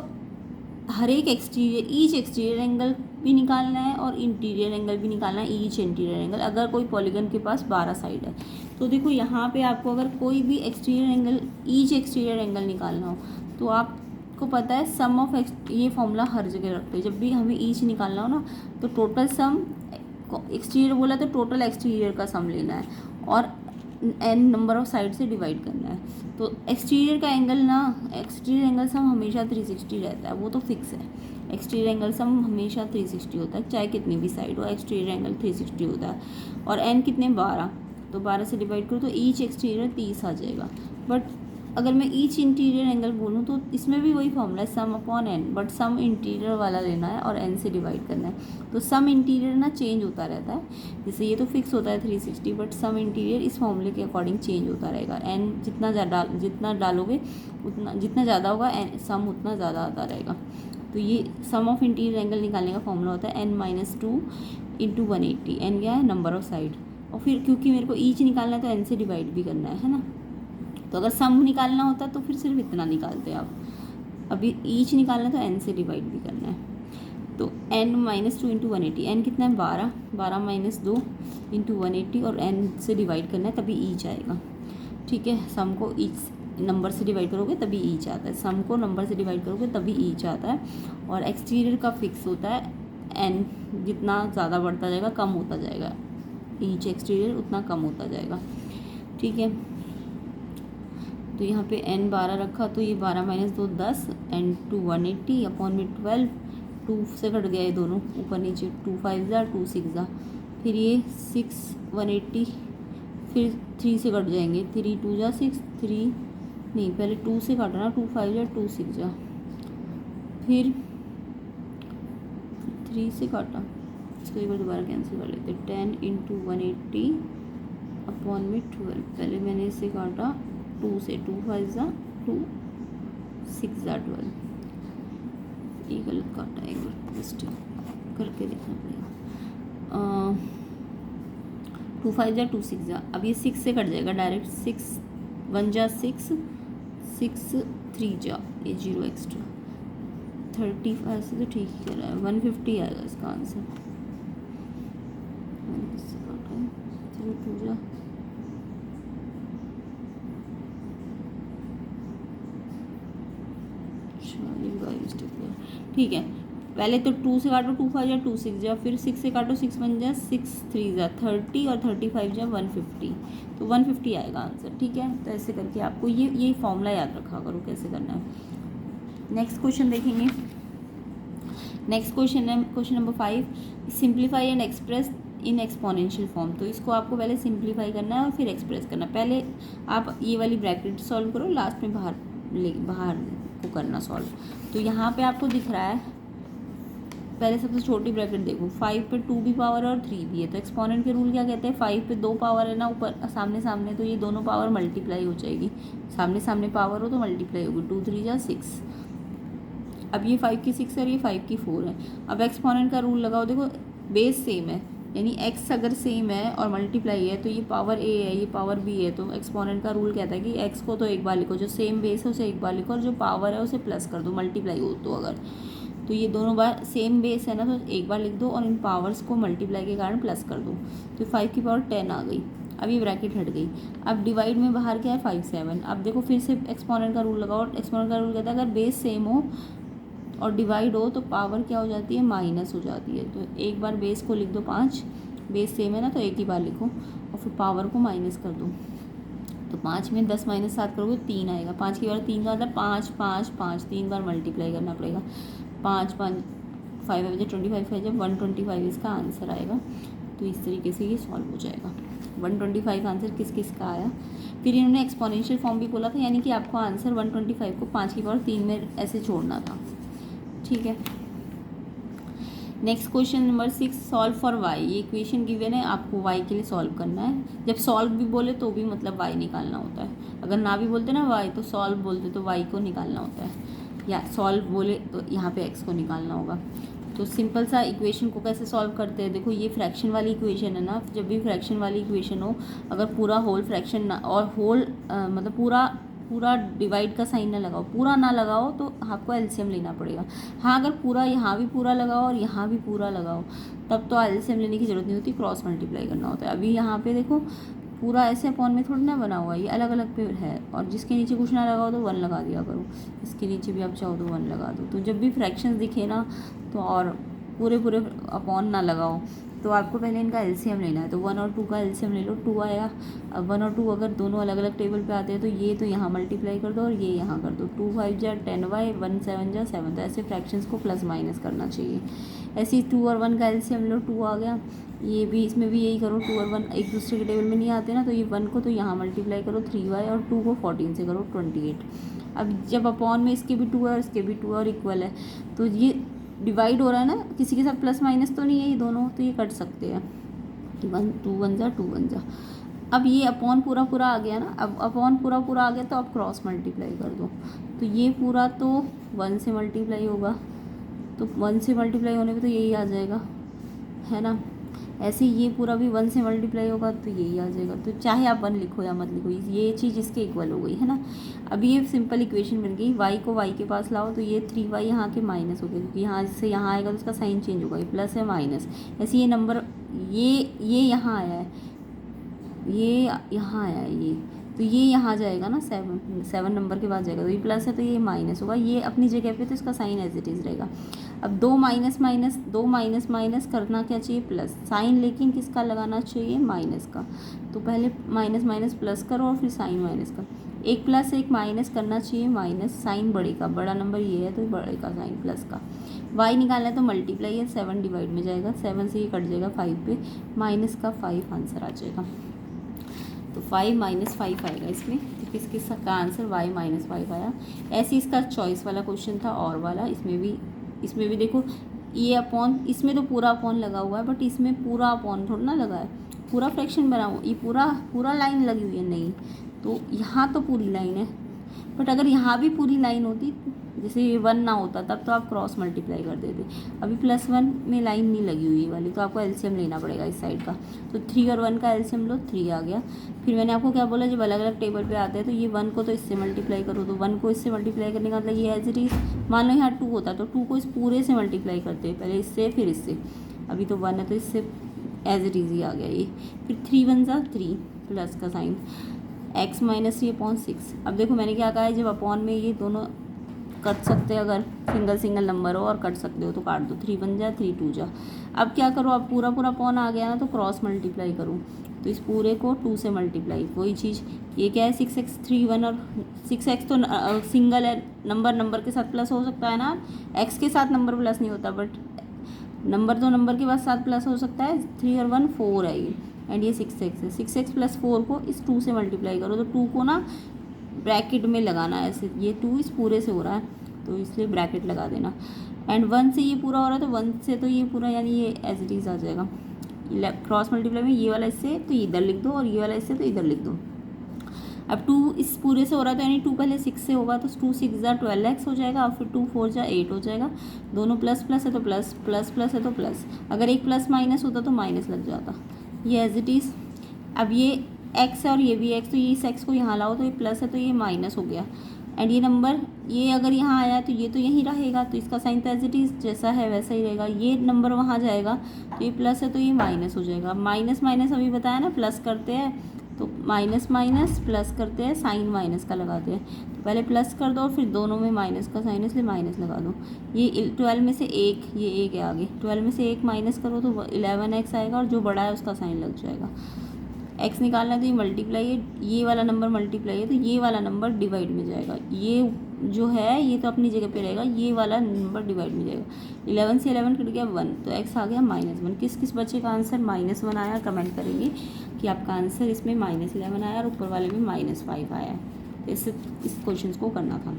हर एक ईच एक्सटीरियर एंगल भी निकालना है और इंटीरियर एंगल भी निकालना है, ईच इंटीरियर एंगल। अगर कोई पॉलीगन के पास 12 साइड है तो देखो यहाँ पे आपको अगर कोई भी exterior angle, each exterior angle निकालना हो तो आपको पता है सम ऑफ ये फॉर्मूला हर जगह रखते हैं। जब भी हमें ईच निकालना हो ना तो टोटल सम, एक्सटीरियर बोला तो टोटल एक्सटीरियर का सम लेना है और n नंबर ऑफ साइड से डिवाइड करना है। तो एक्सटीरियर का एंगल ना, एक्सटीरियर एंगल सम हमेशा 360 रहता है, वो तो फिक्स है। एक्सटीरियर एंगल सम हमेशा 360 होता है, चाहे कितनी भी साइड हो, एक्सटीरियर एंगल 360 होता है। और n कितने, 12, तो 12 से डिवाइड करो तो ईच एक्सटीरियर 30 आ जाएगा। बट अगर मैं ईच इंटीरियर एंगल बोलूँ तो इसमें भी वही फॉर्मूला है, sum upon n, but sum interior वाला लेना है और n से डिवाइड करना है। तो सम इंटीरियर ना चेंज होता रहता है, जैसे ये तो फिक्स होता है 360, बट सम इंटीरियर इस फॉर्मूले के अकॉर्डिंग चेंज होता रहेगा। n जितना डालोगे उतना, जितना ज़्यादा होगा सम उतना ज़्यादा आता रहेगा। तो ये सम ऑफ इंटीरियर एंगल निकालने का फॉर्मूला होता है n-2 इंटू 180। n क्या है, नंबर ऑफ साइड, और फिर क्योंकि मेरे को ईच निकालना है तो n से डिवाइड भी करना है ना। तो अगर सम निकालना होता तो फिर सिर्फ इतना निकालते आप, अभी ईच निकालना है तो n से डिवाइड भी करना है। तो n-2 इंटू 180, n कितना है, 12, 12 - 2 इंटू 180 और n से डिवाइड करना है तभी ईच आएगा। ठीक है, सम को ईच नंबर से डिवाइड करोगे तभी ईच आता है, सम को नंबर से डिवाइड करोगे तभी ईच आता है। और एक्सटीरियर का फिक्स होता है n, जितना ज़्यादा बढ़ता जाएगा कम होता जाएगा, ईच एक्सटीरियर उतना कम होता जाएगा। ठीक है, तो यहाँ पे n 12 रखा तो ये 12 - 2 10, n2 180 अपॉन में 12, 2 से कट गया ये दोनों ऊपर नीचे, 2 5 जा 2 6 जा, फिर ये 6 180, फिर 3 से कट जाएंगे, 3 2 जा 6, 3 नहीं पहले 2 से काटना, 2 5 जा 2 6 जा, फिर 3 से काटा, इसको एक बार दोबारा कैंसिल कर लेते, 10 इंटू 180 अपॉन में 12, पहले मैंने इसे काटा 2 से, 2 5 जा 2 6 जा 12, ये गलत काटा है, एक बार मिस्टेक करके देखना पड़ेगा। 2 5 जा 2 6 जा, अब ये 6 से कट जाएगा डायरेक्ट, 6 1 जा 6, 6 3 जा, ये 0 एक्स्ट्रा, 30 ऐसे तो ठीक ही कर रहा है, 150 आएगा इसका आंसर। मैंने किससे काटा है, 0 2 जा, ठीक है, पहले तो 2 से काटो, 2 5 जा 2 6 जा, फिर 6 से काटो, 6 1 जा 6 3 जा 30 और 35 जा 150, तो 150 आएगा आंसर। ठीक है, तो ऐसे करके आपको ये फॉर्मूला याद रखा करो कैसे करना है। नेक्स्ट क्वेश्चन देखेंगे। नेक्स्ट क्वेश्चन है question number 5, simplify and express in exponential form. तो इसको आपको पहले सिंप्लीफाई करना है और फिर एक्सप्रेस करना है। पहले आप ये वाली ब्रैकेट सॉल्व करो, लास्ट में बाहर को करना सॉल्व। तो यहाँ पे आपको दिख रहा है, पहले सबसे छोटी ब्रैकेट देखो, 5 पे 2 भी पावर और 3 भी है, तो एक्सपोनेंट के रूल क्या कहते हैं, 5 पे 2 पावर है ना ऊपर सामने सामने, तो ये दोनों पावर मल्टीप्लाई हो जाएगी, सामने सामने पावर हो तो मल्टीप्लाई होगी, 2 3 जा 6। अब ये 5 की 6 है और ये 5 की 4 है। अब एक्सपोनेंट का रूल लगाओ, देखो बेस सेम है, यानी x अगर सेम है और मल्टीप्लाई है तो ये पावर a है, ये पावर b है, तो एक्सपोनेंट का रूल कहता है कि x को तो एक बार लिखो, जो सेम बेस है उसे एक बार लिखो, और जो पावर है उसे प्लस कर दो, मल्टीप्लाई हो तो अगर, तो ये दोनों बार सेम बेस है ना तो एक बार लिख दो और इन पावर्स को मल्टीप्लाई के कारण प्लस कर दो, तो 5 की पावर 10 आ गई। अब ये ब्रैकेट हट गई। अब डिवाइड में बाहर क्या है, 5 7। अब देखो फिर से एक्सपोनेंट का रूल लगाओ, एक्सपोनेंट का रूल कहता है अगर बेस सेम हो और डिवाइड हो तो पावर क्या हो जाती है, माइनस हो जाती है। तो एक बार बेस को लिख दो 5, बेस सेम है ना तो एक ही बार लिखो और फिर पावर को माइनस कर दो, तो 5 में 10 - 7 करोगे 3 आएगा, 5 की बार 3 का मतलब 5 5 5, 3 बार मल्टीप्लाई करना पड़ेगा, 5 5 5 है 25 है, जब 125 इसका आंसर आएगा। तो इस तरीके से ये सॉल्व हो जाएगा। 125 आंसर किस किस का आया। फिर इन्होंने एक्सपोनेंशियल फॉर्म भी बोला था, यानी कि आपको आंसर 125 को 5 की पावर 3 में ऐसे छोड़ना था। ठीक है, next question number 6, solve for y. ये इक्वेशन गिवन है, आपको वाई के लिए सॉल्व करना है। जब सॉल्व भी बोले तो भी मतलब वाई निकालना होता है, अगर ना भी बोलते ना वाई तो सॉल्व बोलते तो वाई को निकालना होता है, या सॉल्व बोले तो यहाँ पे एक्स को निकालना होगा। तो सिंपल सा इक्वेशन को कैसे सॉल्व करते हैं, देखो ये फ्रैक्शन वाली इक्वेशन है ना, जब भी फ्रैक्शन वाली इक्वेशन हो, अगर पूरा होल फ्रैक्शन ना और होल मतलब पूरा पूरा डिवाइड का साइन ना लगाओ, पूरा ना लगाओ तो आपको एलसीएम लेना पड़ेगा। हाँ, अगर पूरा यहाँ भी पूरा लगाओ और यहाँ भी पूरा लगाओ तब तो एलसीएम लेने की ज़रूरत नहीं होती, क्रॉस मल्टीप्लाई करना होता है। अभी यहाँ पे देखो पूरा ऐसे अपॉन में थोड़ी ना बना हुआ है, ये अलग अलग पे है, और जिसके नीचे कुछ ना लगाओ तो 1 लगा दिया करो, इसके नीचे भी आप चाहो तो 1 लगा दो। तो जब भी फ्रैक्शंस दिखे ना तो और पूरे पूरे अपॉन ना लगाओ, तो आपको पहले इनका एलसीएम लेना है। तो 1 और 2 का एलसीएम ले लो, 2 आया। अब 1 और 2 अगर दोनों अलग अलग टेबल पे आते हैं तो ये तो यहाँ मल्टीप्लाई कर दो और ये यहाँ कर दो, 2 5 जा 10y, 1 7 जा 7। तो ऐसे फ्रैक्शंस को प्लस माइनस करना चाहिए। ऐसे ही 2 और 1 का एलसीएम लो, 2 आ गया। ये भी, इसमें भी यही करो, 2 और 1 एक दूसरे के टेबल में नहीं आते ना, तो ये 1 को तो यहाँ मल्टीप्लाई करो 3y और 2 को 14 से करो 28। अब जब अपॉन में इसके भी 2 है और इसके भी 2 और इक्वल है तो ये डिवाइड हो रहा है ना, किसी के साथ प्लस माइनस तो नहीं है ये दोनों, तो ये कट सकते हैं। 2 1 जा 2 1 जा। अब ये अपॉन पूरा पूरा आ गया ना, अब अपॉन पूरा पूरा आ गया तो आप क्रॉस मल्टीप्लाई कर दो। तो ये पूरा तो 1 से मल्टीप्लाई होगा, तो 1 से मल्टीप्लाई होने पे तो यही आ जाएगा, है ना। ऐसे ये पूरा भी 1 से मल्टीप्लाई होगा तो यही आ जाएगा। तो चाहे आप 1 लिखो या मत लिखो, ये चीज़ इसके इक्वल हो गई, है ना। अब ये सिंपल इक्वेशन बन गई, y को y के पास लाओ तो ये 3y यहाँ के माइनस हो गया, क्योंकि यहाँ से यहाँ आएगा तो इसका साइन चेंज होगा, ये प्लस है माइनस। ऐसे ये नंबर ये यहाँ आया है, ये यहाँ आया है, ये तो ये यहाँ जाएगा ना, 7 नंबर के बाद जाएगा, तो ये प्लस है तो ये माइनस होगा, ये अपनी जगह पे तो इसका साइन एज इट इज़ रहेगा। अब 2 माइनस माइनस, 2 माइनस माइनस करना क्या चाहिए, प्लस साइन, लेकिन किसका लगाना चाहिए, माइनस का। तो पहले माइनस माइनस प्लस करो और फिर साइन माइनस का, एक प्लस एक माइनस करना चाहिए, माइनस साइन बड़े का, बड़ा नंबर ये है तो बड़े का साइन प्लस का। y निकालना है तो मल्टीप्लाई है, 7 डिवाइड में जाएगा, 7 से ये कट जाएगा 5 पे, माइनस का 5 आंसर आ जाएगा। तो 5 माइनस 5 आएगा इसमें, तो किस का आंसर y माइनस 5 आया। ऐसे इसका चॉइस वाला क्वेश्चन था और वाला, इसमें भी देखो ये अपॉन, इसमें तो पूरा अपॉन लगा हुआ है, बट इसमें पूरा अपॉन थोड़ा ना लगा है, पूरा फ्रैक्शन बना हुआ, ये पूरा लाइन लगी हुई है नहीं, तो यहाँ तो पूरी लाइन है, बट अगर यहाँ भी पूरी लाइन होती, जैसे ये 1 ना होता तब तो आप क्रॉस मल्टीप्लाई कर देते। अभी +1 में लाइन नहीं लगी हुई वाली, तो आपको एलसीएम लेना पड़ेगा इस साइड का। तो 3 और 1 का एलसीएम लो, 3 आ गया। फिर मैंने आपको क्या बोला, जब अलग अलग टेबल पे आते हैं तो ये 1 को तो इससे मल्टीप्लाई करो, तो 1 को इससे मल्टीप्लाई करने का मतलब ये एज इट इज़, मान लो यहाँ 2 होता तो 2 को इस पूरे से मल्टीप्लाई करते हैं, पहले इससे फिर इससे। अभी तो 1 है तो इससे एज इट इज़ ही आ गया ये। फिर 3 1 जा 3, प्लस का साइन, x माइनस 3/6। अब देखो मैंने क्या कहा है, जब अपॉन में ये दोनों कट सकते हैं, अगर सिंगल नंबर हो और कट सकते हो तो काट दो, 3 1 जा 3 2 जा। अब क्या करो, अब पूरा अपॉन आ गया ना तो क्रॉस मल्टीप्लाई करो, तो इस पूरे को 2 से मल्टीप्लाई, वही चीज़ ये क्या है 6x 3 1, और 6x तो सिंगल है, नंबर के साथ प्लस हो सकता है ना, x के साथ नंबर प्लस नहीं होता, बट नंबर के बाद साथ प्लस हो सकता है। 3 और 1 4 है ये, एंड ये 6x है, 6x + 4 को इस 2 से मल्टीप्लाई करो, तो 2 को ना ब्रैकेट में लगाना है ऐसे, ये 2 इस पूरे से हो रहा है तो इसलिए ब्रैकेट लगा देना। एंड 1 से ये पूरा हो रहा है तो 1 से तो ये पूरा, यानी ये एज इट इज़ आ जाएगा। क्रॉस मल्टीप्लाई में ये वाला इससे तो इधर लिख दो और ये वाला इससे तो इधर लिख दो। अब 2 इस पूरे से हो रहा है तो यानी 2 पहले 6 से होगा, तो 2 6 जा 12x हो जाएगा, और फिर 2 4 जा 8 हो जाएगा। दोनों प्लस प्लस है तो प्लस, प्लस प्लस है तो प्लस, अगर एक प्लस माइनस होता तो माइनस लग जाता, ये एज इट इज़। अब ये x है और ये भी x, तो ये इस x को यहाँ लाओ तो ये प्लस है तो ये माइनस हो गया, एंड ये नंबर ये अगर यहाँ आया तो ये तो यहीं रहेगा, तो इसका साइन तो एज इट इज़ जैसा है वैसा ही रहेगा। ये नंबर वहाँ जाएगा तो ये प्लस है तो ये माइनस हो जाएगा। माइनस माइनस अभी बताया ना, प्लस करते हैं तो माइनस माइनस प्लस करते हैं, साइन माइनस का लगाते हैं, तो पहले प्लस कर दो और फिर दोनों में माइनस का साइन, इसलिए माइनस लगा दो। ये 12 में से 1, ये 1 है आगे, 12 में से 1 माइनस करो तो 11x आएगा, और जो बड़ा है उसका साइन लग जाएगा। x निकालना है तो ये मल्टीप्लाई है, ये वाला नंबर मल्टीप्लाई है तो ये वाला नंबर डिवाइड में जाएगा, ये जो है ये तो अपनी जगह पे रहेगा, ये वाला नंबर डिवाइड में जाएगा। 11 से 11 कट गया 1, तो x आ गया -1। किस बच्चे का आंसर -1 आया, कमेंट करेंगे कि आपका आंसर इसमें -11 आया और ऊपर वाले में -5 आया। तो इससे इस क्वेश्चन को करना था।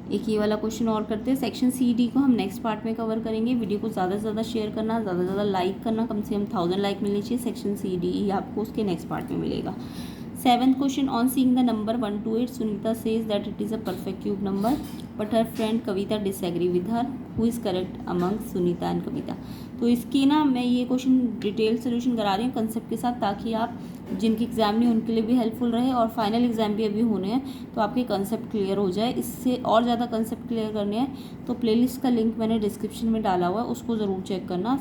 एक ये वाला क्वेश्चन और करते हैं। सेक्शन सी डी को हम नेक्स्ट पार्ट में कवर करेंगे। वीडियो को ज़्यादा से ज़्यादा शेयर करना, ज़्यादा से ज़्यादा लाइक करना, कम से कम 1000 लाइक मिलनी चाहिए। सेक्शन सी डी आपको उसके नेक्स्ट पार्ट में मिलेगा। 7th question, on seeing the number 1 to 8 Sunita says that it is a perfect cube number but her friend Kavita disagree with her, who is correct among Sunita and Kavita. तो इसकी ना मैं ये क्वेश्चन डिटेल सोल्यूशन करा रही हूँ कंसेप्ट के साथ, ताकि आप जिनके एग्ज़ाम नहीं उनके लिए भी हेल्पफुल रहे और फाइनल एग्ज़ाम भी अभी होने हैं, तो आपके कंसेप्ट क्लियर हो जाए। इससे और ज़्यादा कंसेप्ट क्लियर करने हैं तो प्लेलिस्ट का लिंक मैंने डिस्क्रिप्शन में डाला हुआ है, उसको ज़रूर चेक करना।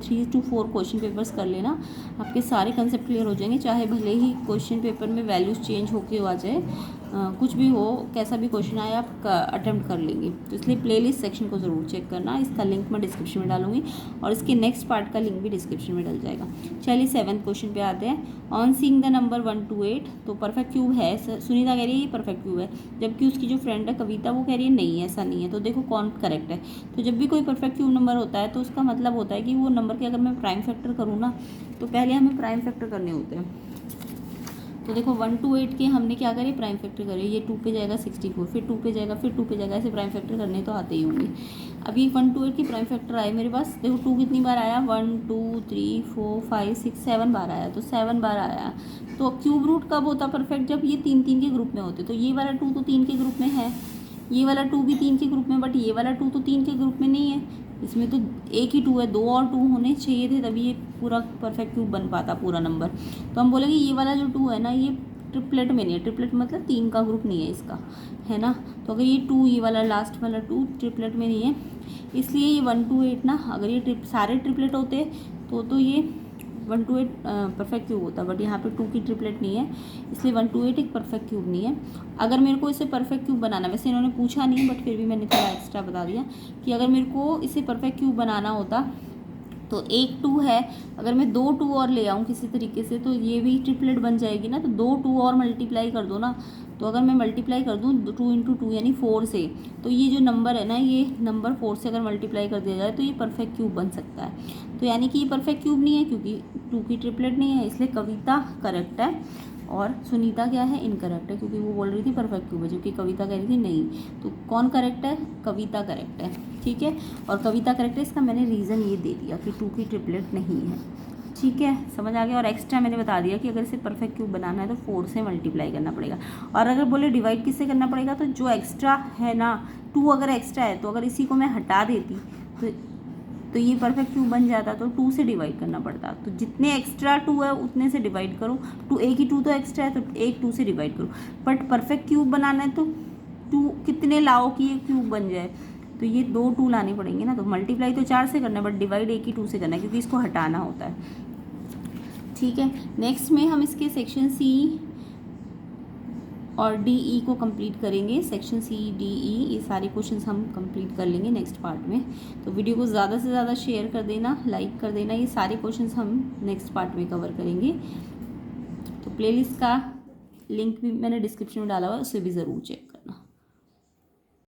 3 to 4 क्वेश्चन पेपर्स कर लेना, आपके सारे कंसेप्ट क्लियर हो जाएंगे। चाहे भले ही क्वेश्चन पेपर में वैल्यूज़ चेंज होके आ जाए, कुछ भी हो, कैसा भी क्वेश्चन आए आप अटेम्प्ट कर लेंगे। तो इसलिए प्लेलिस्ट सेक्शन को ज़रूर चेक करना। इसका लिंक मैं डिस्क्रिप्शन में डालूंगी और इसके नेक्स्ट पार्ट का लिंक भी डिस्क्रिप्शन में डल जाएगा। चलिए 7th क्वेश्चन पे आते हैं। On seeing the number 1 to 8, तो परफेक्ट क्यूब है। सुनीता कह रही है ये परफेक्ट क्यूब है, जबकि उसकी जो फ्रेंड है कविता वो कह रही है नहीं ऐसा नहीं है। तो देखो कौन करेक्ट है। तो जब भी कोई परफेक्ट क्यूब नंबर होता है तो उसका मतलब होता है कि वो नंबर के अगर मैं प्राइम फैक्टर करूँ ना, तो पहले हमें प्राइम फैक्टर करने होते हैं। तो देखो 1 to 8 के हमने क्या करे, प्राइम फैक्टर करे। ये 2 पे जाएगा 64, फिर 2 पे जाएगा, फिर 2 पे जाएगा, ऐसे प्राइम फैक्टर करने तो आते ही होंगे। अब ये 1 to 8 की प्राइम फैक्टर आए मेरे पास। देखो 2 कितनी बार आया, 1 2 3 4 5 6 7 बार आया, तो 7 बार आया। तो क्यूब रूट कब होता परफेक्ट, जब ये 3 3 के ग्रुप में होते। तो ये वाला 2 तो 3 के ग्रुप में है, ये वाला 2 भी 3 के ग्रुप में, बट ये वाला 2 तो 3 के ग्रुप में नहीं है। इसमें तो एक ही 2 है, 2 और 2 होने चाहिए थे, तभी ये पूरा परफेक्ट क्यूब बन पाता पूरा नंबर। तो हम बोलेंगे ये वाला जो 2 है ना, ये ट्रिपलेट में नहीं है। ट्रिपलेट मतलब 3 का ग्रुप नहीं है इसका, है ना। तो अगर ये 2, ये वाला लास्ट वाला 2 ट्रिपलेट में नहीं है, इसलिए ये 1 to 8 ना, अगर ये सारे ट्रिपलेट होते तो ये 1 to 8 परफेक्ट क्यूब होता। बट यहाँ पे 2 की ट्रिपलेट नहीं है, इसलिए 1 to 8 एक परफेक्ट क्यूब नहीं है। अगर मेरे को इसे परफेक्ट क्यूब बनाना, वैसे इन्होंने पूछा नहीं बट फिर भी मैंने थोड़ा एक्स्ट्रा बता दिया कि अगर मेरे को इसे परफेक्ट क्यूब बनाना होता तो एक 2 है, अगर मैं 2 2 और ले आऊँ किसी तरीके से तो ये भी ट्रिपलेट बन जाएगी ना। तो 2 2 और मल्टीप्लाई कर दो ना, तो अगर मैं मल्टीप्लाई कर दूँ 2 into 2 यानी 4 से, तो ये जो नंबर है ना, ये नंबर 4 से अगर मल्टीप्लाई कर दिया जाए तो ये परफेक्ट क्यूब बन सकता है। तो यानी कि ये परफेक्ट क्यूब नहीं है क्योंकि 2 की ट्रिपलेट नहीं है, इसलिए कविता करेक्ट है और सुनीता क्या है, इनकरेक्ट है, क्योंकि वो बोल रही थी परफेक्ट क्यूब है जबकि कविता कह रही थी नहीं। तो कौन करेक्ट है, कविता करेक्ट है, ठीक है। और कविता करेक्ट है, इसका मैंने रीज़न ये दे दिया कि 2 की ट्रिपलेट नहीं है, ठीक है, समझ आ गया। और एक्स्ट्रा मैंने बता दिया कि अगर इसे परफेक्ट क्यूब बनाना है तो 4 से मल्टीप्लाई करना पड़ेगा। और अगर बोले डिवाइड किससे करना पड़ेगा, तो जो एक्स्ट्रा है ना, 2 अगर एक्स्ट्रा है तो अगर इसी को मैं हटा देती तो ये परफेक्ट क्यूब बन जाता, तो 2 से डिवाइड करना पड़ता। तो जितने एक्स्ट्रा 2 है उतने से डिवाइड करो। 2 एक ही 2 तो एक्स्ट्रा है, तो एक 2 से डिवाइड करो। बट परफेक्ट क्यूब बनाना है तो 2 कितने लाओ कि ये क्यूब बन जाए, तो ये 2 2 लाने पड़ेंगे ना। तो मल्टीप्लाई तो 4 से करना है, बट डिवाइड एक ही 2 से करना है क्योंकि इसको हटाना होता है, ठीक है। नेक्स्ट में हम इसके सेक्शन सी और DE को कंप्लीट करेंगे। सेक्शन सी DE ये सारे क्वेश्चंस हम कंप्लीट कर लेंगे नेक्स्ट पार्ट में। तो वीडियो को ज़्यादा से ज़्यादा शेयर कर देना, लाइक कर देना। ये सारे क्वेश्चंस हम नेक्स्ट पार्ट में कवर करेंगे। तो प्लेलिस्ट का लिंक भी मैंने डिस्क्रिप्शन में डाला हुआ है, उसे भी ज़रूर चेक